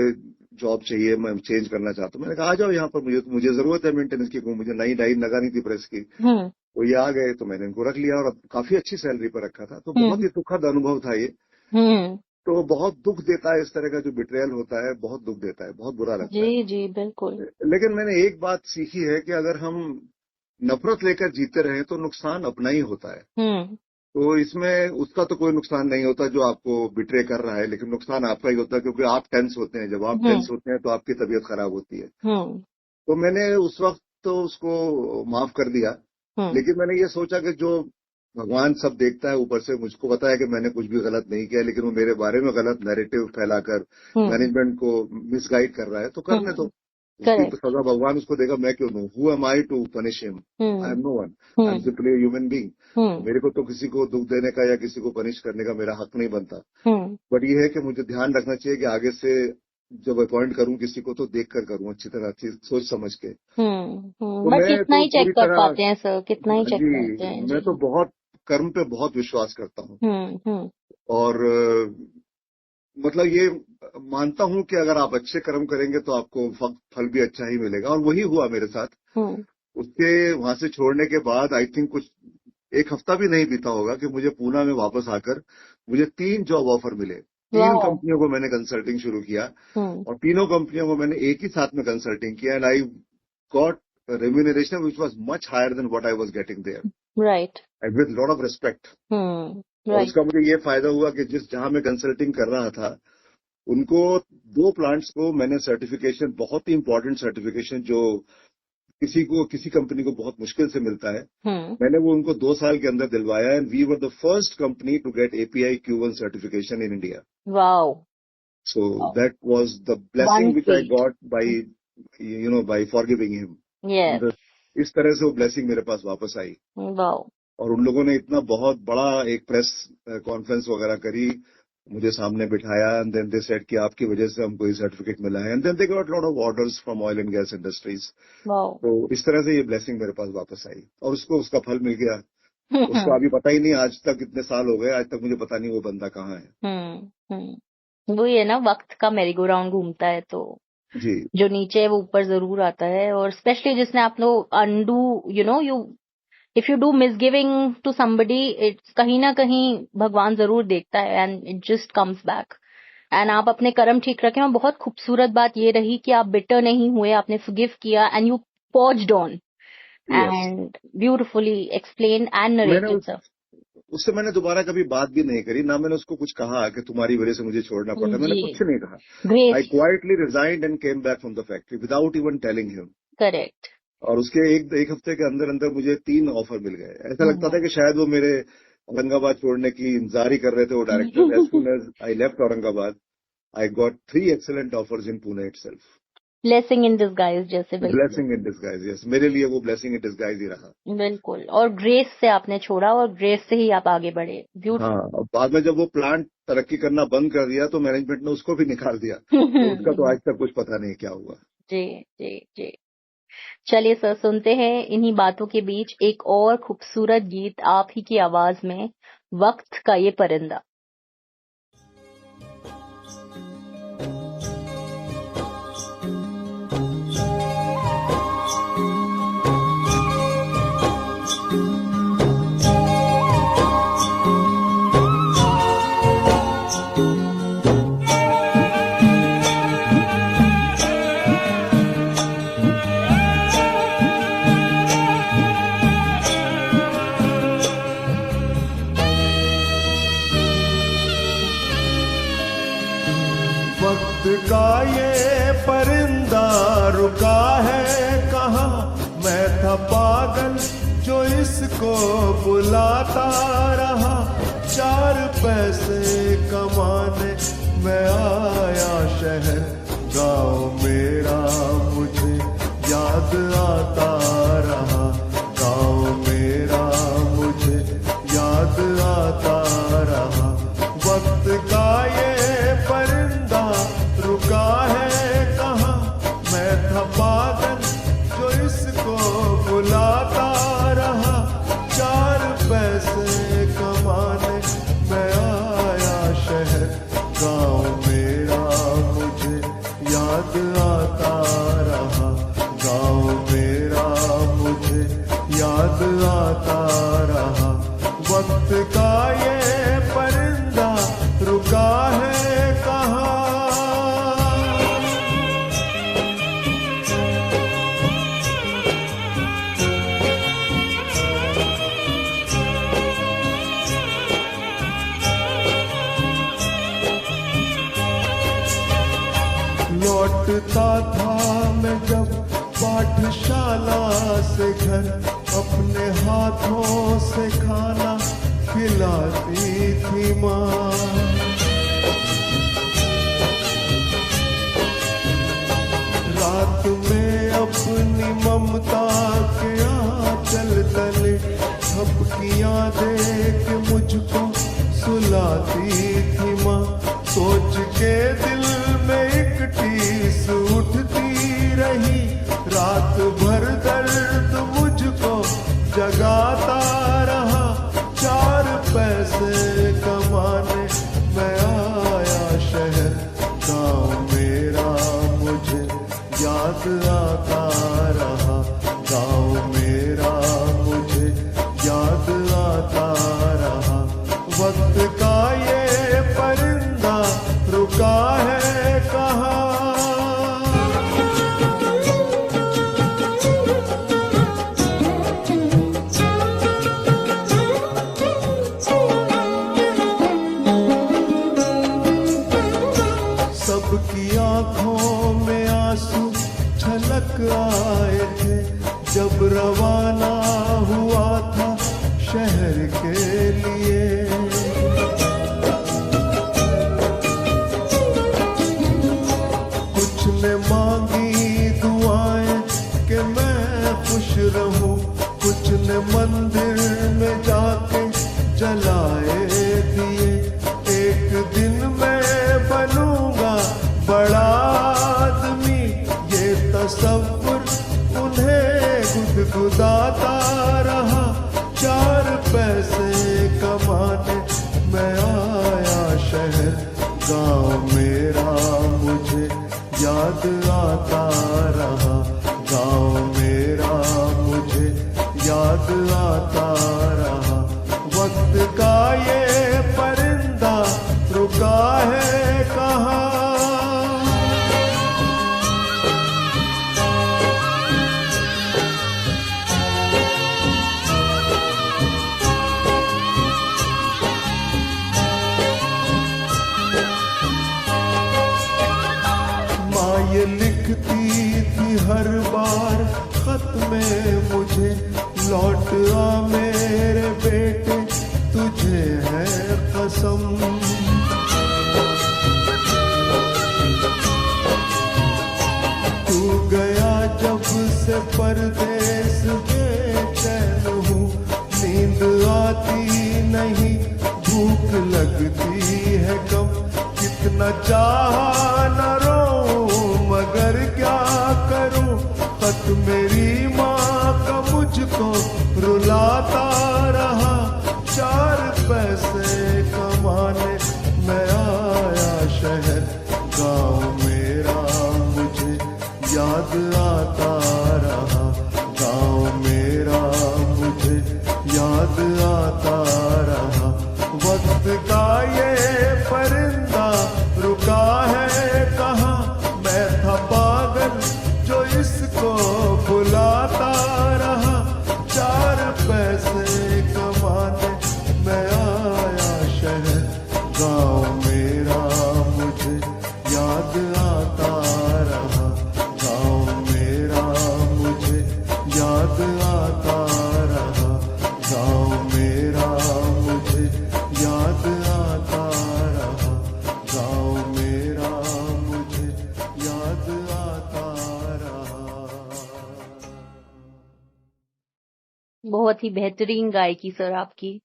S3: जॉब चाहिए, मैं चेंज करना चाहता हूँ। मैंने कहा आ जाओ यहाँ पर, मुझे जरूरत है मेंटेनेंस की। मुझे नई डाई लगानी थी प्रेस की। तो ये आ गए, तो मैंने इनको रख लिया, और काफी अच्छी सैलरी पर रखा था। तो बहुत ही दुखद अनुभव था ये। तो बहुत दुख देता है इस तरह का जो बिट्रेयल होता है, बहुत दुख देता है, बहुत बुरा लगता है।
S2: जी बिल्कुल।
S3: लेकिन मैंने एक बात सीखी है कि अगर हम नफरत लेकर जीते रहे तो नुकसान अपना ही होता है। तो इसमें उसका तो कोई नुकसान नहीं होता जो आपको बिट्रे कर रहा है, लेकिन नुकसान आपका ही होता है, क्योंकि आप टेंस होते हैं। जब आप टेंस होते हैं तो आपकी तबीयत खराब होती है। तो मैंने उस वक्त तो उसको माफ कर दिया, लेकिन मैंने ये सोचा कि जो भगवान सब देखता है ऊपर से, मुझको पता है कि मैंने कुछ भी गलत नहीं किया, लेकिन वो मेरे बारे में गलत नैरेटिव फैलाकर मैनेजमेंट को मिसगाइड कर रहा है, तो करने दो। उसकी तो सजा भगवान उसको देगा, मैं क्यों दूं? Who am I to punish him? I am no one, I am simply human being. मेरे को तो किसी को दुख देने का या किसी को पनिश करने का मेरा हक नहीं बनता। बट ये है कि मुझे ध्यान रखना चाहिए कि आगे से जब अपॉइंट करूं किसी को, तो देख कर करूं, अच्छी तरह, अच्छी सोच समझ के। तो
S2: मैं कितना ही चेक कर पाते हैं सर, कितना ही चेक करते हैं।
S3: मैं तो बहुत कर्म पे बहुत विश्वास करता हूँ, और मतलब ये मानता हूं कि अगर आप अच्छे कर्म करेंगे तो आपको फल भी अच्छा ही मिलेगा, और वही हुआ मेरे साथ। उसके वहां से छोड़ने के बाद आई थिंक कुछ एक हफ्ता भी नहीं बीता होगा कि मुझे पूना में वापस आकर मुझे 3 जॉब ऑफर मिले। 3 कंपनियों को मैंने कंसल्टिंग शुरू किया, और तीनों कंपनियों को मैंने एक ही साथ में कंसल्टिंग किया, and I got remuneration which was much higher than what I was getting there.
S2: Right.
S3: And with lot of respect.
S2: Right.
S3: और उसका मुझे ये फायदा हुआ कि जहां मैं कंसल्टिंग कर रहा था, उनको 2 प्लांट्स को मैंने सर्टिफिकेशन, बहुत ही इंपॉर्टेंट सर्टिफिकेशन जो किसी कंपनी को बहुत मुश्किल से मिलता है, मैंने वो उनको 2 साल के अंदर दिलवाया, and we were the first company to get API Q1 certification in India.
S2: Wow.
S3: So that was the blessing which I got by forgiving him.
S2: Yes.
S3: इस तरह से वो ब्लेसिंग मेरे पास वापस आई।
S2: वाओ।
S3: और उन लोगों ने इतना बहुत बड़ा एक प्रेस कॉन्फ्रेंस वगैरह करी, मुझे सामने बिठाया, एंड देन दे सेड कि आपकी वजह से हमको ये सर्टिफिकेट मिला है, and then they got lot of orders from oil and gas industries. तो इस तरह से ये ब्लेसिंग मेरे पास वापस आई, और उसको उसका फल मिल गया। उसका अभी पता ही नहीं, आज तक इतने साल हो गए, आज तक मुझे पता नहीं वो बंदा कहाँ है।
S2: वो ये ना, वक्त का मेरी गो राउंड घूमता है, तो
S3: जी,
S2: जो नीचे है वो ऊपर जरूर आता है। और स्पेशली जिसने आप लोग undo if you do misgiving to somebody, it's कहीं ना कहीं भगवान जरूर देखता है, and it just comes back. And आप अपने कर्म ठीक रखें। और बहुत खूबसूरत बात ये रही कि आप बिटर नहीं हुए, आपने फॉरगिव किया, and you forged on, and beautifully explained and narrated sir.
S3: उससे मैंने दोबारा कभी बात भी नहीं करी, ना मैंने उसको कुछ कहा कि तुम्हारी वजह से मुझे छोड़ना पड़ा, मैंने कुछ नहीं कहा। I quietly resigned and came back from the factory without even telling him.
S2: Correct.
S3: और उसके एक हफ्ते के अंदर अंदर मुझे 3 ऑफर मिल गए। ऐसा लगता था कि शायद वो मेरे औरंगाबाद छोड़ने की इंतजार ही कर रहे थे वो director. As soon as I left Aurangabad, I got 3 excellent offers in Pune itself.
S2: Blessing in disguise जैसे।
S3: ब्लेसिंग इन डिस्गाइज, यस, मेरे लिए वो ब्लेसिंग इन डिस्गाइज ही रहा।
S2: बिल्कुल, और ग्रेस से आपने छोड़ा और ग्रेस से ही आप आगे बढ़े। ब्यूटीफुल।
S3: हाँ, बाद में जब वो प्लांट तरक्की करना बंद कर दिया तो मैनेजमेंट ने उसको भी निकाल दिया, तो उसका तो आज तक कुछ पता नहीं क्या हुआ।
S2: जी जी जी। चलिए सर, सुनते हैं इन्हीं बातों के बीच एक और खूबसूरत गीत आप ही की आवाज में, वक्त का ये परिंदा।
S4: वक्त का ये परिंदा रुका है कहाँ, मैं था पागल जो इसको बुलाता रहा। 4 पैसे कमाने मैं आया शहर, गाँव मेरा मुझे याद आता रहा। गाँव मेरा मुझे याद आता रहा। वक्त का ये परिंदा रुका है कहाँ, मैं था पागल जो इसको बुलाता रहा। 4 पैसे कमाने मैं आया शहर, गाँव मेरा मुझे याद आता रहा। गाँव मेरा मुझे याद आता रहा। वक्त का ये परिंदा रुका है कहाँ। लौटता था मैं जब पाठशाला से घर, अपने हाथों से खाना खिलाती थी माँ। रात में अपनी ममता के आंचल तले झपकियाँ दे के मुझको सुलाती थी माँ। सोच के दिल में एक टीस उठती रही, रात भर दर्द मुझको जगाता रहा। 4 पैसे कमाने मैं आया शहर, गाँव मेरा मुझे याद आता रहा। गाँव मेरा मुझे याद आता रहा। वक्त का ये परिंदा रुका है कहाँ। सबकी आंखों में आंसू छलक आए थे जब रवाना हुआ था शहर के लिए। कुछ ने मांगी दुआएं कि मैं खुश रहूं, कुछ ने मंदिर में जाके जलाए दिए। एक दिन मैं बनूंगा बड़ा आदमी, ये तसव्वुर उन्हें गुदगुदाता रहा। 4 पैसे कमाने मैं आया शहर, गाँव मेरा मुझे याद आता रहा। गाँव मेरा मुझे याद आता रहा। वक्त का ये परिंदा रुका है कहाँ। ये लिखती थी हर बार खत में मुझे, लौट आ मेरे बेटे तू कसम। तू गया जब से परदेस बेचैन हूँ, नींद आती नहीं, भूख लगती है कम, कितना चाहा न रो मगर क्या करूं, खत मेरी माँ का मुझको रुलाता रहा, 4 पैसे कमाने मैं आया शहर, गाँव मेरा मुझे याद आता रहा, गाँव मेरा मुझे याद आता रहा, वक्त का ये परिंदा रुका है कहाँ, मैं था पागल जो इसको बुलाता रहा, 4 पैसे कमाने मैं आया शहर, गाँव मेरा मुझे याद आता रहा, गाँव मेरा मुझे याद आता रहा, गाँव मेरा मुझे याद आता रहा, गाँव मेरा मुझे याद आता रहा।
S2: बहुत ही बेहतरीन गायकी सर आपकी।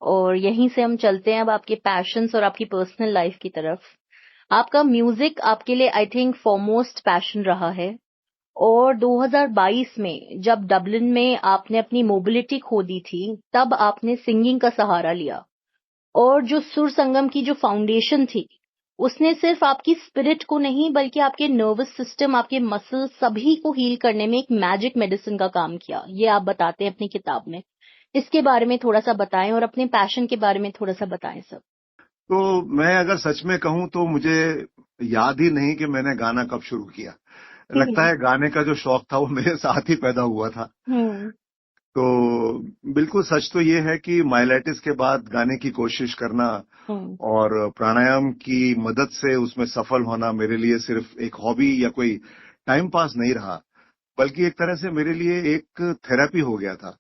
S2: और यहीं से हम चलते हैं अब आपके पैशंस और आपकी पर्सनल लाइफ की तरफ। आपका म्यूजिक आपके लिए आई थिंक फॉरमोस्ट पैशन रहा है, और 2022 में जब डबलिन में आपने अपनी मोबिलिटी खो दी थी, तब आपने सिंगिंग का सहारा लिया, और जो सुर संगम की जो फाउंडेशन थी, उसने सिर्फ आपकी स्पिरिट को नहीं बल्कि आपके नर्वस सिस्टम, आपके मसल सभी को हील करने में एक मैजिक मेडिसिन का काम किया। ये आप बताते हैं अपनी किताब में। इसके बारे में थोड़ा सा बताएं और अपने पैशन के बारे में थोड़ा सा बताएं सब।
S3: तो मैं अगर सच में कहूं तो मुझे याद ही नहीं कि मैंने गाना कब शुरू किया। लगता है गाने का जो शौक था वो मेरे साथ ही पैदा हुआ था। तो बिल्कुल सच तो ये है कि माइलेटिस के बाद गाने की कोशिश करना और प्राणायाम की मदद से उसमें सफल होना मेरे लिए सिर्फ एक हॉबी या कोई टाइम पास नहीं रहा, बल्कि एक तरह से मेरे लिए एक थेरेपी हो गया था।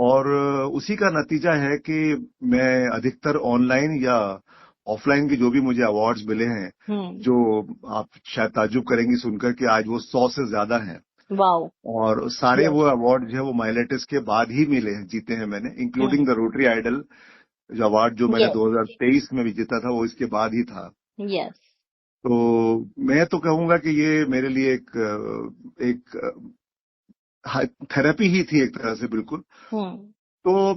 S3: और उसी का नतीजा है कि मैं अधिकतर ऑनलाइन या ऑफलाइन की जो भी मुझे अवार्ड्स मिले हैं, जो आप शायद ताज्जुब करेंगी सुनकर कि आज वो 100 से ज्यादा हैं।
S2: वाओ।
S3: और सारे वो अवार्ड जो है वो माइलेटिस के बाद ही मिले हैं, जीते हैं मैंने, इंक्लूडिंग द रोटरी आइडल जो अवार्ड जो मैंने 2023 में भी जीता था, वो इसके बाद ही था।
S2: यस।
S3: तो मैं तो कहूंगा कि ये मेरे लिए एक थेरेपी ही थी एक तरह से, बिल्कुल। तो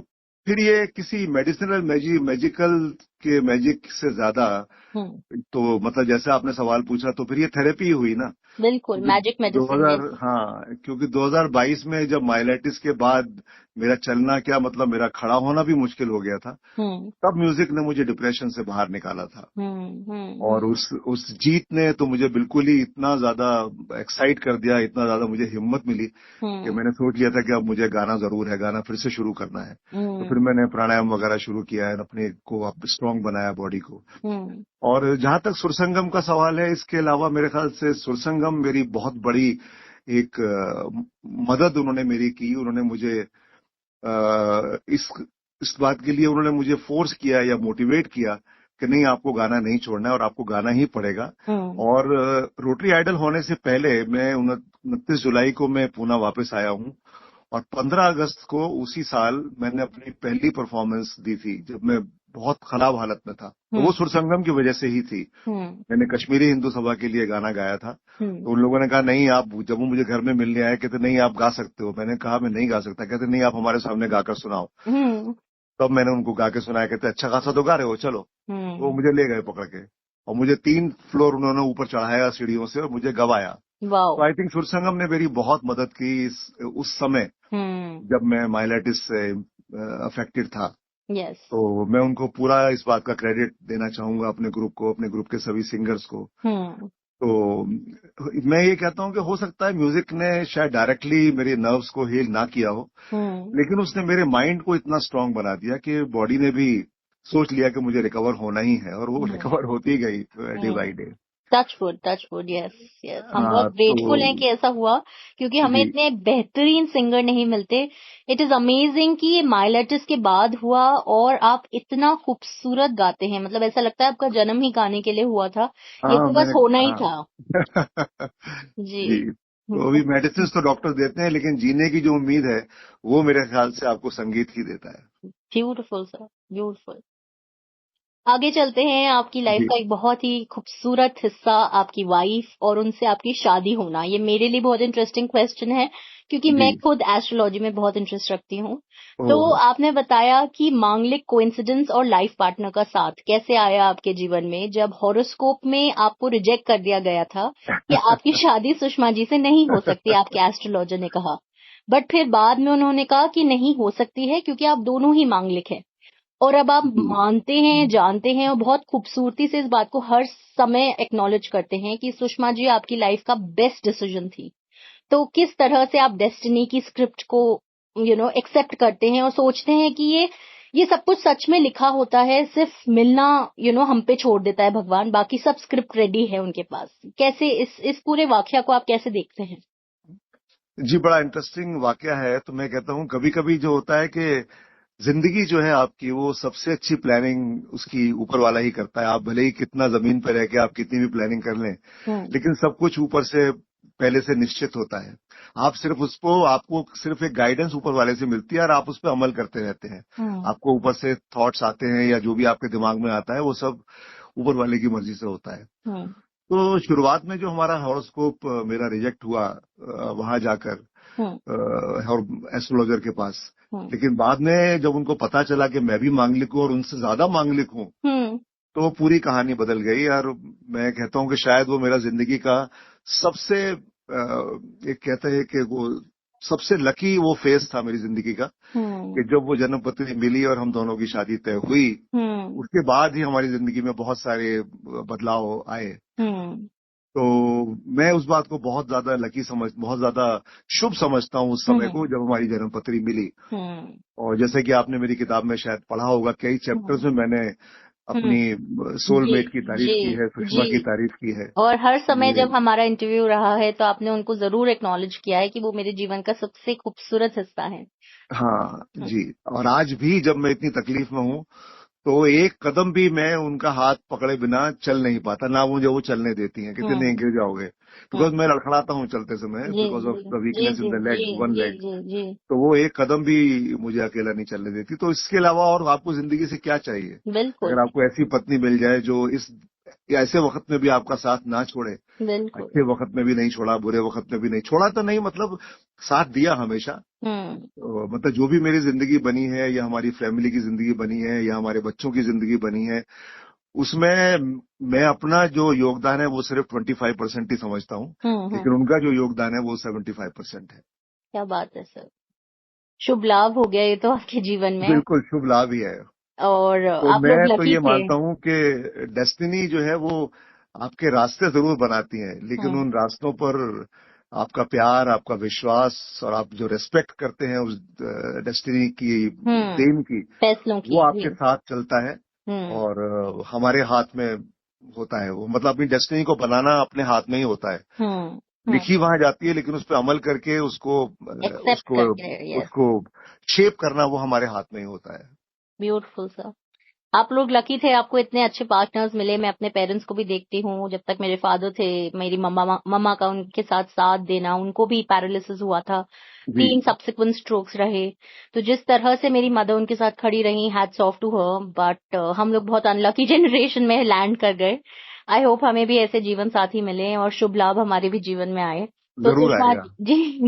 S3: फिर ये किसी मेडिसिनल मैजिकल के मैजिक से ज्यादा, तो मतलब जैसे आपने सवाल पूछा, तो फिर ये थेरेपी ही हुई ना।
S2: बिल्कुल, मैजिक मेडिसिन।
S3: हाँ, क्योंकि 2022 में जब माइलेटिस के बाद मेरा चलना क्या मतलब मेरा खड़ा होना भी मुश्किल हो गया था, तब म्यूजिक ने मुझे डिप्रेशन से बाहर निकाला था। और उस जीत ने तो मुझे बिल्कुल ही इतना ज्यादा एक्साइट कर दिया, इतना ज्यादा मुझे हिम्मत मिली कि मैंने सोच लिया था कि अब मुझे गाना जरूर है, गाना फिर से शुरू करना है। तो फिर मैंने प्राणायाम वगैरह शुरू किया है, अपने को स्ट्रांग बनाया बॉडी को। और जहां तक सुरसंगम का सवाल है, इसके अलावा मेरे ख्याल से सुरसंगम मेरी बहुत बड़ी एक मदद उन्होंने मेरी की। उन्होंने मुझे इस बात के लिए उन्होंने मुझे फोर्स किया या मोटिवेट किया कि नहीं, आपको गाना नहीं छोड़ना है और आपको गाना ही पड़ेगा। और रोटरी आइडल होने से पहले मैं 29 जुलाई को मैं पूना वापस आया हूं, और 15 अगस्त को उसी साल मैंने अपनी पहली परफॉर्मेंस दी थी, जब मैं बहुत खराब हालत में था। तो वो सुरसंगम की वजह से ही थी। मैंने कश्मीरी हिंदू सभा के लिए गाना गाया था। तो उन लोगों ने कहा नहीं, आप जब वो मुझे घर में मिलने आए, कहते नहीं आप गा सकते हो। मैंने कहा मैं नहीं गा सकता। कहते नहीं, आप हमारे सामने गाकर सुनाओ। तब मैंने उनको गा के सुनाया। कहते अच्छा खासा तो गा रहे हो, चलो। तो वो मुझे ले गए पकड़ के, और मुझे 3 फ्लोर उन्होंने ऊपर चढ़ाया सीढ़ियों से, और मुझे गवाया। तो आई थिंक सुरसंगम ने मेरी बहुत मदद की उस समय जब मैं माइलेटिस से अफेक्टेड था। तो मैं उनको पूरा इस बात का क्रेडिट देना चाहूंगा, अपने ग्रुप को, अपने ग्रुप के सभी सिंगर्स को। तो मैं ये कहता हूं कि हो सकता है म्यूजिक ने शायद डायरेक्टली मेरे नर्व्स को हील ना किया हो, लेकिन उसने मेरे माइंड को इतना स्ट्रांग बना दिया कि बॉडी ने भी सोच लिया कि मुझे रिकवर होना ही है, और वो रिकवर होती गई day by day.
S2: Touch wood, yes yes, हम बहुत ग्रेटफुल हैं कि ऐसा हुआ, क्योंकि हमें
S3: जी
S2: इतने बेहतरीन सिंगर नहीं मिलते। इट इज अमेजिंग कि ये माइलेटस के बाद हुआ और आप इतना खूबसूरत गाते हैं, मतलब ऐसा लगता है आपका जन्म ही गाने के लिए हुआ था, ये
S3: हाँ
S2: तो बस
S3: मैं
S2: होना ही
S3: हाँ
S2: था। जी।
S3: जी तो अभी मेडिसिन तो डॉक्टर देते हैं, लेकिन जीने की जो उम्मीद है वो मेरे ख्याल से आपको संगीत ही देता है।
S2: Beautiful sir, beautiful. आगे चलते हैं। आपकी लाइफ
S3: जी
S2: का एक बहुत ही खूबसूरत हिस्सा आपकी वाइफ और उनसे आपकी शादी होना, ये मेरे लिए बहुत इंटरेस्टिंग क्वेश्चन है, क्योंकि
S3: जी
S2: मैं खुद एस्ट्रोलॉजी में बहुत इंटरेस्ट रखती हूँ। तो
S3: ओह
S2: आपने बताया कि मांगलिक कोइंसिडेंस और लाइफ पार्टनर का साथ कैसे आया आपके जीवन में, जब हॉरोस्कोप में आपको रिजेक्ट कर दिया गया था कि आपकी शादी सुषमा जी से नहीं हो सकती, आपके एस्ट्रोलॉजर ने कहा, बट फिर बाद में उन्होंने कहा कि नहीं हो सकती है क्योंकि आप दोनों ही मांगलिक हैं। और अब आप
S3: जी
S2: मानते हैं, जानते हैं और बहुत खूबसूरती से इस बात को हर समय एक्नॉलेज करते हैं कि सुषमा जी आपकी लाइफ का बेस्ट डिसीजन थी। तो किस तरह से आप डेस्टिनी की स्क्रिप्ट को एक्सेप्ट करते हैं और सोचते हैं कि ये सब कुछ सच में लिखा होता है, सिर्फ मिलना हम पे छोड़ देता है भगवान, बाकी सब स्क्रिप्ट रेडी है उनके पास। कैसे इस पूरे वाकया को आप कैसे देखते हैं?
S3: जी बड़ा इंटरेस्टिंग वाकया है। तो मैं कहता हूँ कभी कभी जो होता है कि जिंदगी जो है आपकी, वो सबसे अच्छी प्लानिंग उसकी ऊपर वाला ही करता है। आप भले ही कितना जमीन पर रह के आप कितनी भी प्लानिंग कर लें, लेकिन सब कुछ ऊपर से पहले से निश्चित होता है। आप सिर्फ आपको सिर्फ एक गाइडेंस ऊपर वाले से मिलती है और आप उस पर अमल करते रहते हैं। आपको ऊपर से थॉट्स आते हैं या जो भी आपके दिमाग में आता है वो सब ऊपर वाले की मर्जी से होता है। तो शुरुआत में जो हमारा हॉरोस्कोप मेरा रिजेक्ट हुआ वहां जाकर और एस्ट्रोलॉजर के पास, लेकिन बाद में जब उनको पता चला कि मैं भी मांगलिक हूँ और उनसे ज्यादा मांगलिक हूँ, तो पूरी कहानी बदल गई। और मैं कहता हूँ कि शायद वो मेरा जिंदगी का सबसे एक कहते हैं कि वो सबसे लकी वो फेज था मेरी जिंदगी का, कि जब वो जन्म पत्री मिली और हम दोनों की शादी तय हुई, उसके बाद ही हमारी जिंदगी में बहुत सारे बदलाव आए। तो मैं उस बात को बहुत ज्यादा बहुत ज्यादा शुभ समझता हूँ उस समय को, जब हमारी जन्म पत्री मिली। और जैसे कि आपने मेरी किताब में शायद पढ़ा होगा, कई चैप्टर्स में मैंने अपनी सोलमेट की तारीफ की है, सुषमा की तारीफ की है।
S2: और हर समय जब हमारा इंटरव्यू रहा है तो आपने उनको जरूर एक्नॉलेज किया है कि वो मेरे जीवन का सबसे खूबसूरत हिस्सा है।
S3: हाँ जी। और आज भी जब मैं इतनी तकलीफ में हूँ तो एक कदम भी मैं उनका हाथ पकड़े बिना चल नहीं पाता, ना मुझे वो चलने देती हैं, कितने नहीं गिर जाओगे, बिकॉज मैं लड़खड़ाता हूँ चलते समय, because of the weakness in the leg, one leg. तो वो एक कदम भी मुझे अकेला नहीं चलने देती। तो इसके अलावा और आपको जिंदगी से क्या चाहिए? अगर आपको ऐसी पत्नी मिल जाए जो ऐसे वक्त में भी आपका साथ ना छोड़े, अच्छे वक्त में भी नहीं छोड़ा, बुरे वक्त में भी नहीं छोड़ा, तो नहीं मतलब साथ दिया हमेशा। तो मतलब जो भी मेरी जिंदगी बनी है, या हमारी फैमिली की जिंदगी बनी है, या हमारे बच्चों की जिंदगी बनी है, उसमें मैं अपना जो योगदान है वो सिर्फ 25% ही समझता हूँ, लेकिन उनका जो योगदान है वो 75% है।
S2: क्या बात है सर, शुभ लाभ हो गया ये तो आपके जीवन में।
S3: बिल्कुल शुभ लाभ ही है।
S2: और
S3: तो
S2: आप
S3: मैं
S2: लोग
S3: तो
S2: लकी
S3: ये
S2: थे।
S3: मानता हूँ कि डेस्टिनी जो है वो आपके रास्ते जरूर बनाती है, लेकिन उन रास्तों पर आपका प्यार, आपका विश्वास और आप जो रेस्पेक्ट करते हैं उस डेस्टिनी की, देन की,
S2: फैसलों की,
S3: वो आपके साथ चलता है। और हमारे हाथ में होता है वो, मतलब अपनी डेस्टिनी को बनाना अपने हाथ में ही होता है। लिखी वहां जाती है, लेकिन उस पर अमल करके उसको शेप करना वो हमारे हाथ में ही होता है।
S2: ब्यूटीफुल सर, आप लोग लकी थे, आपको इतने अच्छे पार्टनर्स मिले। मैं अपने पेरेंट्स को भी देखती हूँ, जब तक मेरे फादर थे, मेरी मम्मा का उनके साथ देना, उनको भी पैरालिसिस हुआ था, 3 सब्सिक्वेंट स्ट्रोक्स रहे। तो जिस तरह से मेरी मदर उनके साथ खड़ी रही, hats off to her. But हम लोग बहुत अनलकी जनरेशन में लैंड कर गए। आई होप हमें भी ऐसे जीवन साथी मिले और शुभ लाभ हमारे भी जीवन में आए। तो सुषमा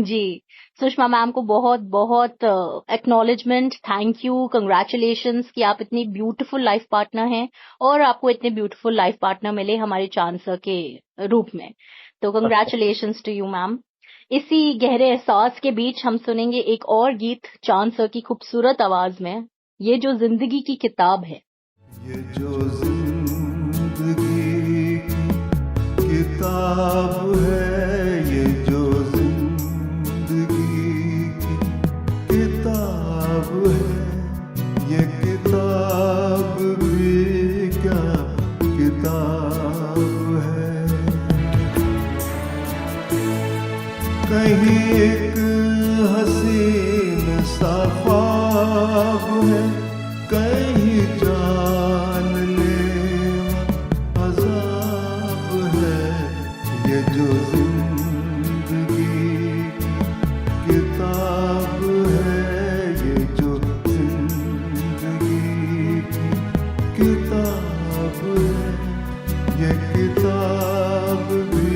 S2: जी, सुषमा मैम को बहुत बहुत एक्नॉलेजमेंट, थैंक यू, कंग्रेचुलेशंस कि आप इतनी ब्यूटीफुल लाइफ पार्टनर हैं और आपको इतने ब्यूटीफुल लाइफ पार्टनर मिले हमारे चांसर के रूप में। तो कंग्रेचुलेशंस टू यू मैम। इसी गहरे एहसास के बीच हम सुनेंगे एक और गीत चांसर की खूबसूरत आवाज में, ये जो जिंदगी की किताब है।
S4: ये जो जिंदगी की किताब है, ये जो जिंदगी की किताब है, ये किताब भी क्या किताब है। कहीं एक हसीन सा ख्वाब है, कहीं जानलेवा अज़ाब है। ये जो जिंदगी किताब है, ये जो जिंदगी किताब है, ये किताब भी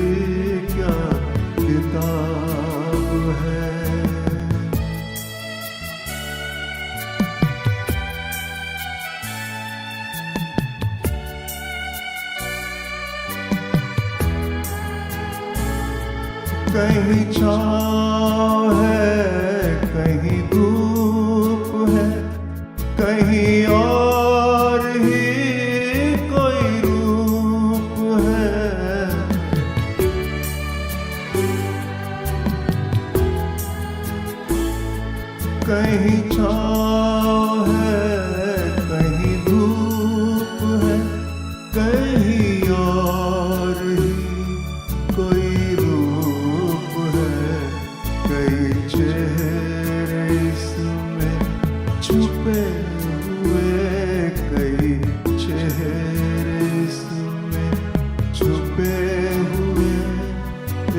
S4: क्या किताब है। कहीं छाँव है, कहीं धूप है, कहीं और ही कोई रूप है। कहीं छाँव है, कहीं धूप है, कहीं और ही कोई रूप है। कई चेहरे इसमें छुपे हुए, कई चेहरे इसमें छुपे हुए।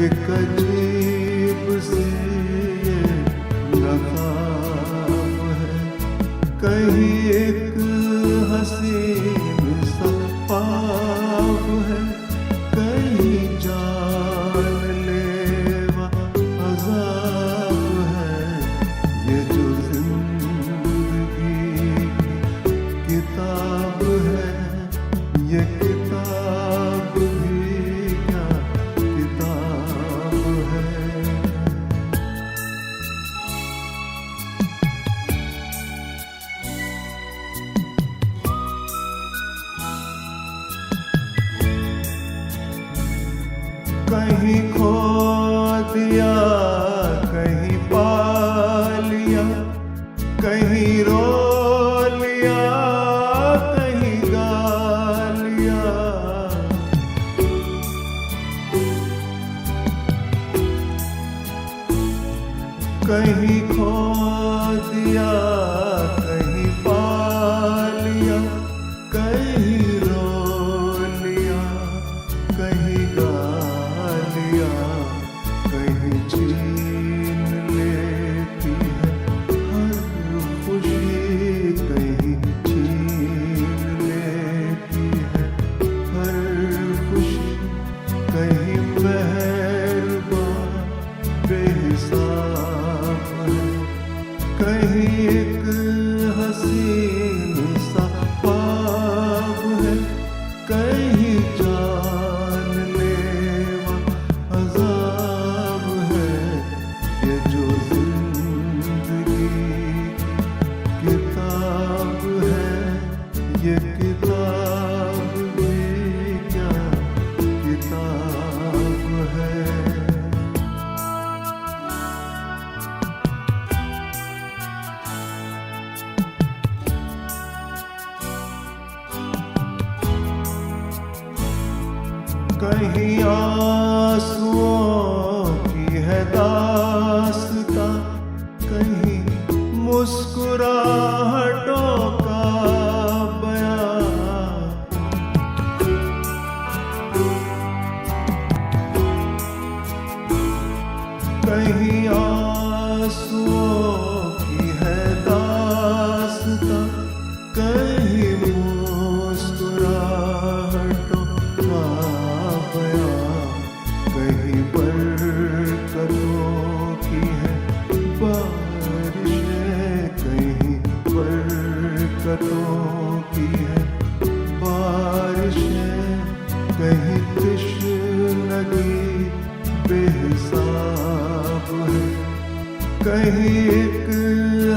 S4: एक अजीब सी ये नकाब है, कहीं एक हसीन सा ख्वाब है, कहीं जानलेवा अज़ाब है। ये जो जिंदगी किताब है, ये किताब भी क्या किताब है। कहीं खो दिया, कहीं पा लिया, कहीं रो लिया, कहीं गा लिया। कहीं खो दिया, कहीं पा लिया, कहीं रो लिया, कहीं गा लिया। कहीं छीन लेती है हर खुशी, कहीं छीन लेती है हर खुशी। कहीं मेहरबान बेहिसाब है, कहीं एक हसीन सा ख्वाब है, कहीं जानलेवा अज़ाब है। ये जो जिंदगी किताब है, ये किताब भी क्या किताब है। कहीं आंसुओं की है दास्तां, कहीं मुस्कुराहटों का बयां। कहीं आंसुओं की है दास्तां, कहीं मुस्कुराहटों का बयां। कहीं बरकतों की है बारिशें, कहीं बरकतों की है बारिशें। कहीं तश्नगी बेहिसाब है, कहीं एक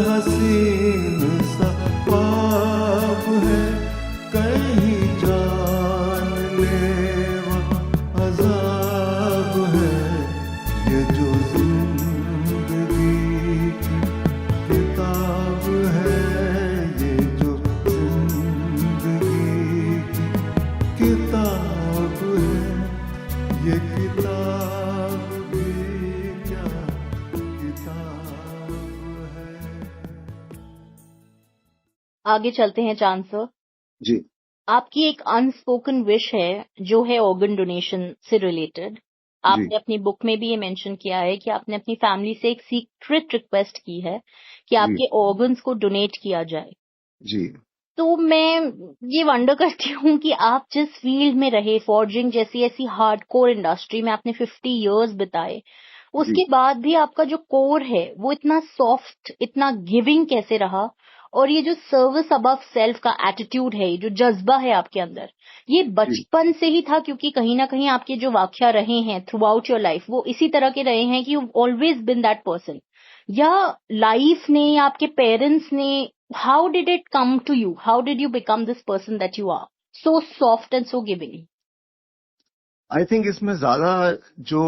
S4: हसीन सा ख्वाब है, कहीं जानलेवा अज़ाब है। ये जो जिंदगी किताब है, ये जो जिंदगी किताब है, ये किताब भी क्या
S2: आगे चलते हैं चांद सर
S3: जी।
S2: आपकी एक अनस्पोकन विश है जो है ऑर्गन डोनेशन से रिलेटेड। आपने अपनी बुक में भी ये मेंशन किया है कि आपने अपनी फैमिली से एक सीक्रेट रिक्वेस्ट की है कि आपके ऑर्गन्स को डोनेट किया जाए।
S3: जी।
S2: तो मैं ये वंडर करती हूँ कि आप जिस फील्ड में रहे, फॉर्जिंग जैसी ऐसी हार्डकोर इंडस्ट्री में आपने 50 इयर्स बिताए, उसके बाद भी आपका जो कोर है वो इतना सॉफ्ट, इतना गिविंग कैसे रहा? और ये जो सर्विस अबव सेल्फ का एटीट्यूड है, जो जज्बा है आपके अंदर, ये बचपन से ही था? क्योंकि कहीं ना कहीं आपके जो वाकया रहे हैं थ्रू आउट योर लाइफ वो इसी तरह के रहे हैं कि you always been that person, या लाइफ ने या आपके पेरेंट्स ने, how did it come to you? How did you become this person that you are, so soft and so giving?
S3: I think इसमें ज्यादा जो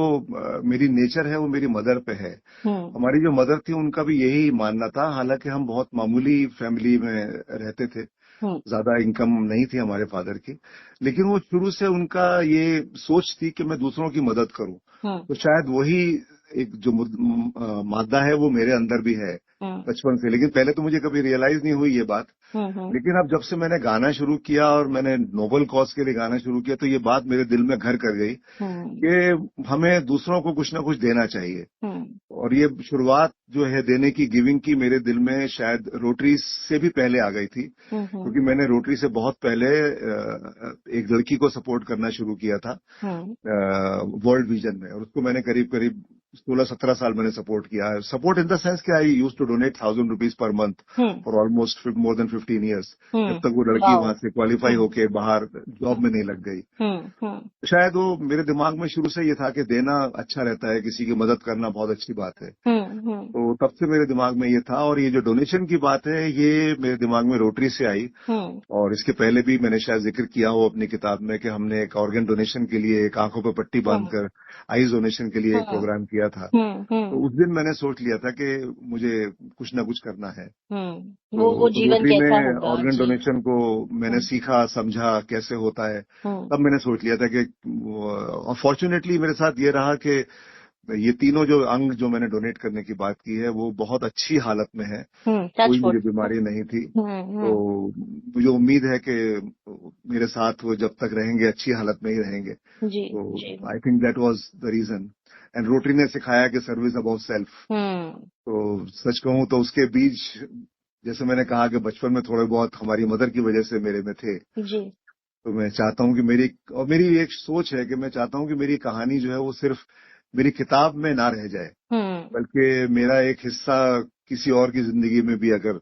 S3: मेरी नेचर है वो मेरी मदर पे है। हमारी जो मदर थी उनका भी यही मानना था, हालांकि हम बहुत मामूली फैमिली में रहते थे, ज्यादा इनकम नहीं थी हमारे फादर की, लेकिन वो शुरू से उनका ये सोच थी कि मैं दूसरों की मदद करूं। तो शायद वही एक जो मादा है वो मेरे अंदर भी है बचपन से, लेकिन पहले तो मुझे कभी रियलाइज नहीं हुई ये बात। लेकिन अब जब से मैंने गाना शुरू किया और मैंने नोबल कॉज के लिए गाना शुरू किया तो ये बात मेरे दिल में घर कर गई कि हमें दूसरों को कुछ ना कुछ देना चाहिए। और ये शुरुआत जो है देने की, गिविंग की, मेरे दिल में शायद रोटरी से भी पहले आ गई थी, क्योंकि मैंने रोटरी से बहुत पहले एक लड़की को सपोर्ट करना शुरू किया था वर्ल्ड विजन में, और उसको मैंने करीब करीब 16-17 साल मैंने सपोर्ट किया है। सपोर्ट इन द सेंस कि I used to donate 1000 rupees per month for almost more than 15 years, जब तक वो लड़की वहां से क्वालिफाई होके बाहर जॉब में नहीं लग गई। शायद वो मेरे दिमाग में शुरू से ये था कि देना अच्छा रहता है, किसी की मदद करना बहुत अच्छी बात है। तो तब से मेरे दिमाग में ये था, और ये जो डोनेशन की बात है ये मेरे दिमाग में रोटरी से आई। और इसके पहले भी मैंने शायद जिक्र किया हो अपनी किताब में कि हमने एक ऑर्गन डोनेशन के लिए एक आंखों पर पट्टी बांधकर आईज डोनेशन के लिए एक प्रोग्राम किया था। तो उस दिन मैंने सोच लिया था कि मुझे कुछ ना कुछ करना है।
S2: वो जीवन कैसा होगा।
S3: ऑर्गन डोनेशन को मैंने सीखा, समझा कैसे होता है, तब मैंने सोच लिया था कि, और फॉर्चुनेटली मेरे साथ ये रहा कि ये तीनों जो अंग जो मैंने डोनेट करने की बात की है वो बहुत अच्छी हालत में है, कोई मुझे बीमारी नहीं थी। तो मुझे उम्मीद है कि मेरे साथ वो जब तक रहेंगे अच्छी हालत में ही रहेंगे। तो I think that was the reason. And Rotary ने सिखाया कि सर्विस अबाउट सेल्फ। तो सच कहूं तो उसके बीज, जैसे मैंने कहा कि बचपन में थोड़े बहुत हमारी मदर की वजह से मेरे में थे। तो मैं चाहता हूं कि मेरी एक सोच है कि मैं चाहता हूं कि मेरी कहानी जो है वो सिर्फ मेरी किताब में ना रह जाए, बल्कि मेरा एक हिस्सा किसी और की जिंदगी में भी अगर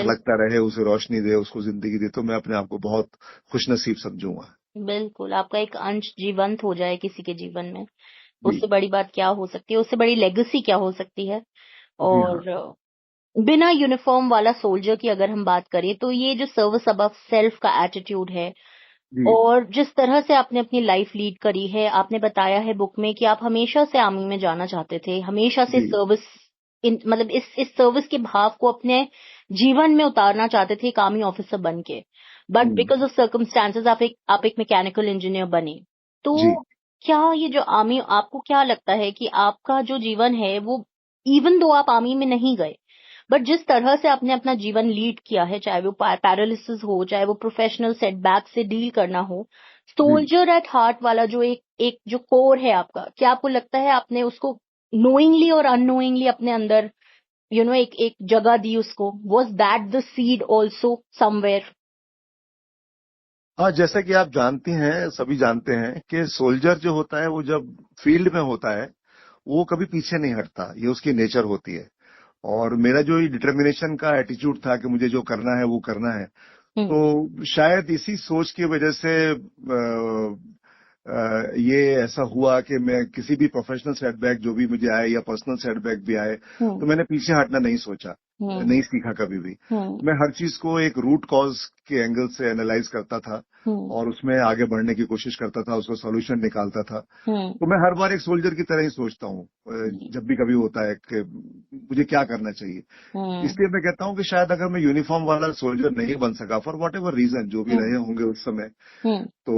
S3: लगता रहे, उसे रोशनी दे, उसको जिंदगी दे, तो मैं अपने आप को बहुत खुशनसीब समझूंगा।
S2: बिल्कुल, आपका एक अंश जीवंत हो जाए किसी के जीवन में, उससे बड़ी बात क्या हो सकती है, उससे बड़ी लेगेसी क्या हो सकती है। और बिना यूनिफॉर्म वाला सोल्जर की अगर हम बात करें तो ये जो सर्विस अबव सेल्फ का एटीट्यूड है, और जिस तरह से आपने अपनी लाइफ लीड करी है, आपने बताया है बुक में कि आप हमेशा से आर्मी में जाना चाहते थे, हमेशा से सर्विस, मतलब इस सर्विस के भाव को अपने जीवन में उतारना चाहते थे एक आर्मी ऑफिसर बन के, बट बिकॉज ऑफ सर्कमस्टांसेस आप एक मैकेनिकल इंजीनियर बने। तो क्या ये जो आर्मी, आपको क्या लगता है कि आपका जो जीवन है वो, इवन दो आप आर्मी में नहीं गए, बट जिस तरह से आपने अपना जीवन लीड किया है, चाहे वो पैरालिसिस हो, चाहे वो प्रोफेशनल सेटबैक से डील करना हो, सोल्जर एट हार्ट वाला जो एक जो कोर है आपका, क्या आपको लगता है आपने उसको नोइंगली और अननोइंगली अपने अंदर एक जगह दी उसको? Was that the seed also somewhere?
S3: हाँ, जैसा कि आप जानती हैं, सभी जानते हैं कि सोल्जर जो होता है वो जब फील्ड में होता है वो कभी पीछे नहीं हटता, ये उसकी नेचर होती है। और मेरा जो डिटर्मिनेशन का एटीट्यूड था कि मुझे जो करना है वो करना है, तो शायद इसी सोच की वजह से ये ऐसा हुआ कि मैं किसी भी प्रोफेशनल सेटबैक जो भी मुझे आए या पर्सनल सेटबैक भी आए, तो मैंने पीछे हटना नहीं सोचा, नहीं सीखा कभी भी। मैं हर चीज को एक रूट कॉज के एंगल से एनालाइज करता था और उसमें आगे बढ़ने की कोशिश करता था, उसको सॉल्यूशन निकालता था। तो मैं हर बार एक सोल्जर की तरह ही सोचता हूँ जब भी कभी होता है कि मुझे क्या करना चाहिए। इसलिए मैं कहता हूँ कि शायद अगर मैं यूनिफॉर्म वाला सोल्जर नहीं बन सका फॉर वॉट एवर रीजन, जो भी रहे होंगे उस समय, तो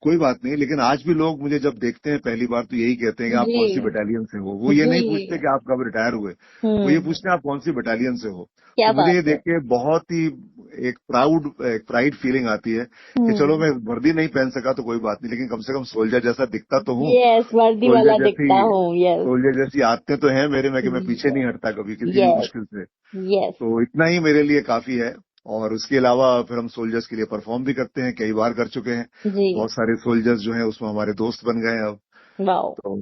S3: कोई बात नहीं। लेकिन आज भी लोग मुझे जब देखते हैं पहली बार तो यही कहते हैं कि आप कौन सी बटालियन से हो। वो ये नहीं पूछते कि आप कब रिटायर हुए, वो ये पूछते हैं आप कौन सी बटालियन से हो। तो मुझे ये देख के बहुत ही एक प्राइड फीलिंग आती है कि चलो मैं वर्दी नहीं पहन सका तो कोई बात नहीं, लेकिन कम से कम सोल्जर जैसा दिखता तो हूँ।
S2: वर्दी वाला दिखता हूँ।
S3: सोल्जर जैसी आदतें तो हैं मेरे में कि मैं पीछे नहीं हटता कभी किसी भी मुश्किल से। तो इतना ही मेरे लिए काफी है। और उसके अलावा फिर हम सोल्जर्स के लिए परफॉर्म भी करते हैं, कई बार कर चुके हैं। बहुत सारे सोल्जर्स जो हैं उसमें हमारे दोस्त बन गए हैं अब। तो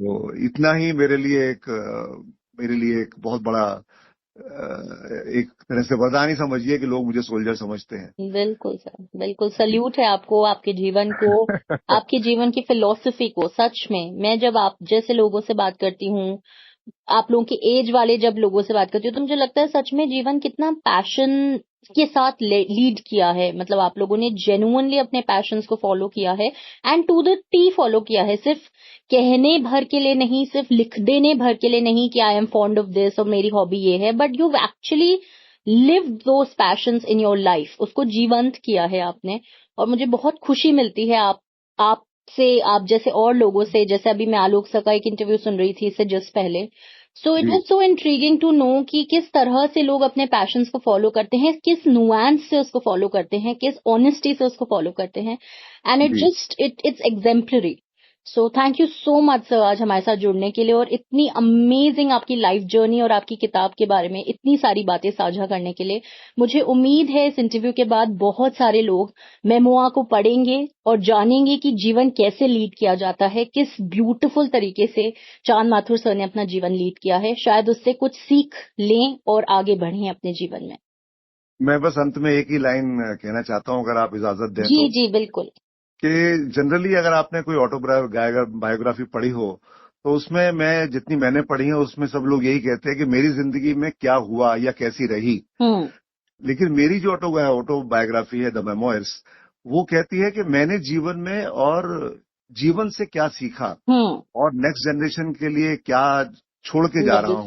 S3: इतना ही मेरे लिए एक बहुत बड़ा एक तरह से वरदान ही समझिए कि लोग मुझे सोल्जर समझते हैं।
S2: बिल्कुल सर, बिल्कुल सल्यूट है आपको, आपके जीवन को, आपके जीवन की फिलॉसफी को। सच में मैं जब आप जैसे लोगों से बात करती हूँ, आप लोगों के एज वाले जब लोगों से बात करती हूँ, तो मुझे लगता है सच में जीवन कितना पैशन के साथ लीड किया है। मतलब आप लोगों ने जेन्युइनली अपने पैशंस को फॉलो किया है and to the T follow किया है। सिर्फ कहने भर के लिए नहीं, सिर्फ लिख देने भर के लिए नहीं कि I am fond of this और मेरी हॉबी ये है, but you actually lived those patience in your life. उसको जीवंत किया है आपने। और मुझे बहुत खुशी मिलती है आप जैसे और लोगों से, जैसे अभी मैं आलोक सर का एक इंटरव्यू सुन रही थी इससे जस्ट पहले। So it was so intriguing to know कि किस तरह से लोग अपने पैशंस को फॉलो करते हैं, किस नुआंस से उसको फॉलो करते हैं, किस ऑनेस्टी से उसको फॉलो करते हैं। And it's exemplary. So thank you so much sir आज हमारे साथ जुड़ने के लिए और इतनी अमेजिंग आपकी लाइफ जर्नी और आपकी किताब के बारे में इतनी सारी बातें साझा करने के लिए। मुझे उम्मीद है इस इंटरव्यू के बाद बहुत सारे लोग मेमोआ को पढ़ेंगे और जानेंगे कि जीवन कैसे लीड किया जाता है, किस ब्यूटीफुल तरीके से चांद माथुर सर ने अपना जीवन लीड किया है। शायद उससे कुछ सीख लें और आगे बढ़ें अपने जीवन में।
S3: मैं बस अंत में एक ही लाइन कहना चाहता हूँ, अगर आप इजाजत दें।
S2: जी बिल्कुल।
S3: कि जनरली अगर आपने कोई बायोग्राफी पढ़ी हो तो उसमें जितनी मैंने पढ़ी है उसमें सब लोग यही कहते हैं कि मेरी जिंदगी में क्या हुआ या कैसी रही। लेकिन मेरी जो ऑटोबायोग्राफी है द मेमोयर्स, वो कहती है कि मैंने जीवन में और जीवन से क्या सीखा और नेक्स्ट जनरेशन के लिए क्या छोड़ के जा रहा हूँ।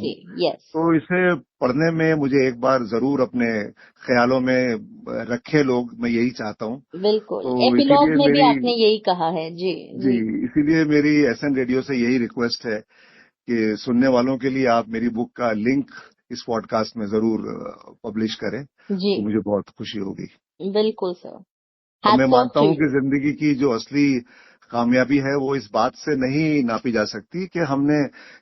S3: तो इसे पढ़ने में मुझे एक बार जरूर अपने ख्यालों में रखे लोग, मैं यही चाहता हूँ।
S2: बिल्कुल। तो एपिलॉग में भी आपने यही कहा है। जी,
S3: इसीलिए मेरी एसएन रेडियो से यही रिक्वेस्ट है कि सुनने वालों के लिए आप मेरी बुक का लिंक इस पॉडकास्ट में जरूर पब्लिश करें। तो मुझे बहुत खुशी होगी।
S2: बिल्कुल सर।
S3: तो मैं मानता हूँ कि जिंदगी की जो असली कामयाबी है वो इस बात से नहीं नापी जा सकती कि हमने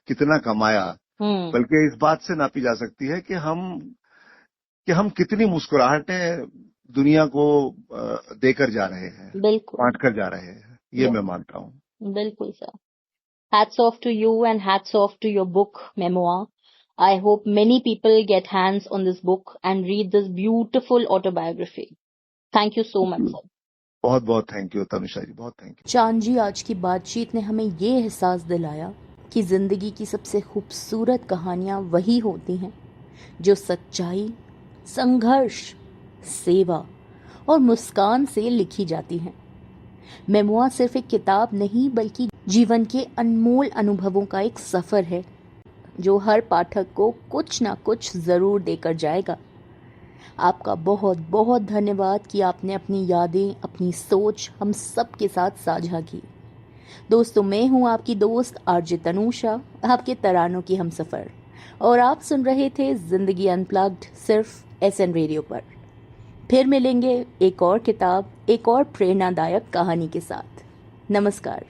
S3: कितना कमाया, बल्कि इस बात से नापी जा सकती है कि हम कितनी मुस्कुराहटें दुनिया को देकर जा रहे हैं, बांट कर जा रहे हैं। ये मैं मानता हूँ।
S2: बिल्कुल sir. Hats off to you and hats off to your book memoir. I hope many people get hands on this book and read this beautiful autobiography. Thank you so much, sir.
S3: बहुत बहुत थैंक यू तनुषा जी, बहुत थैंक यू।
S2: चांद जी, आज की बातचीत ने हमें ये एहसास दिलाया कि जिंदगी की सबसे खूबसूरत कहानियाँ वही होती हैं जो सच्चाई, संघर्ष, सेवा और मुस्कान से लिखी जाती हैं। मेमोआ सिर्फ एक किताब नहीं बल्कि जीवन के अनमोल अनुभवों का एक सफर है जो हर पाठक को कुछ ना कुछ जरूर देकर जाएगा। आपका बहुत बहुत धन्यवाद कि आपने अपनी यादें, अपनी सोच हम सब के साथ साझा की। दोस्तों, मैं हूं आपकी दोस्त आरजे तनुषा, आपके तरानों की हमसफर, और आप सुन रहे थे जिंदगी अनप्लग्ड सिर्फ एसएन रेडियो पर। फिर मिलेंगे एक और किताब, एक और प्रेरणादायक कहानी के साथ। नमस्कार।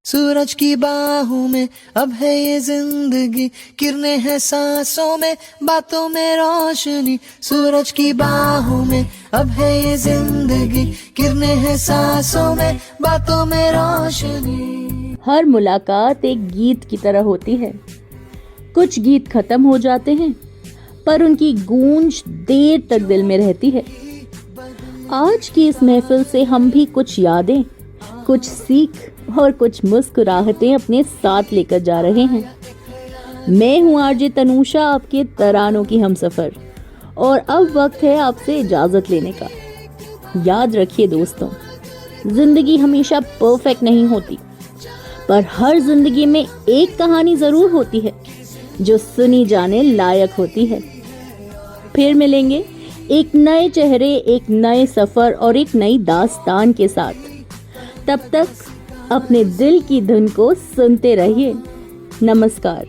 S1: सूरज की बाहों में अब है ये जिंदगी, किरणें हैं सांसों में, बातों में रोशनी। सूरज की बाहों में अब है ये जिंदगी, किरणें हैं सांसों में, बातों में रोशनी।
S2: हर मुलाकात एक गीत की तरह होती है। कुछ गीत खत्म हो जाते हैं पर उनकी गूंज देर तक दिल में रहती है। आज की इस महफिल से हम भी कुछ यादें, कुछ सीख और कुछ मुस्कुराहटें अपने साथ लेकर जा रहे हैं। मैं हूं आरजे तनुषा, आपके तरानों की हमसफर, और अब वक्त है आपसे इजाजत लेने का। याद रखिए दोस्तों, जिंदगी हमेशा परफेक्ट नहीं होती, पर हर जिंदगी में एक कहानी जरूर होती है जो सुनी जाने लायक होती है। फिर मिलेंगे एक नए चेहरे, एक नए सफर और एक नई दास्तान के साथ। तब तक अपने दिल की धुन को सुनते रहिए। नमस्कार।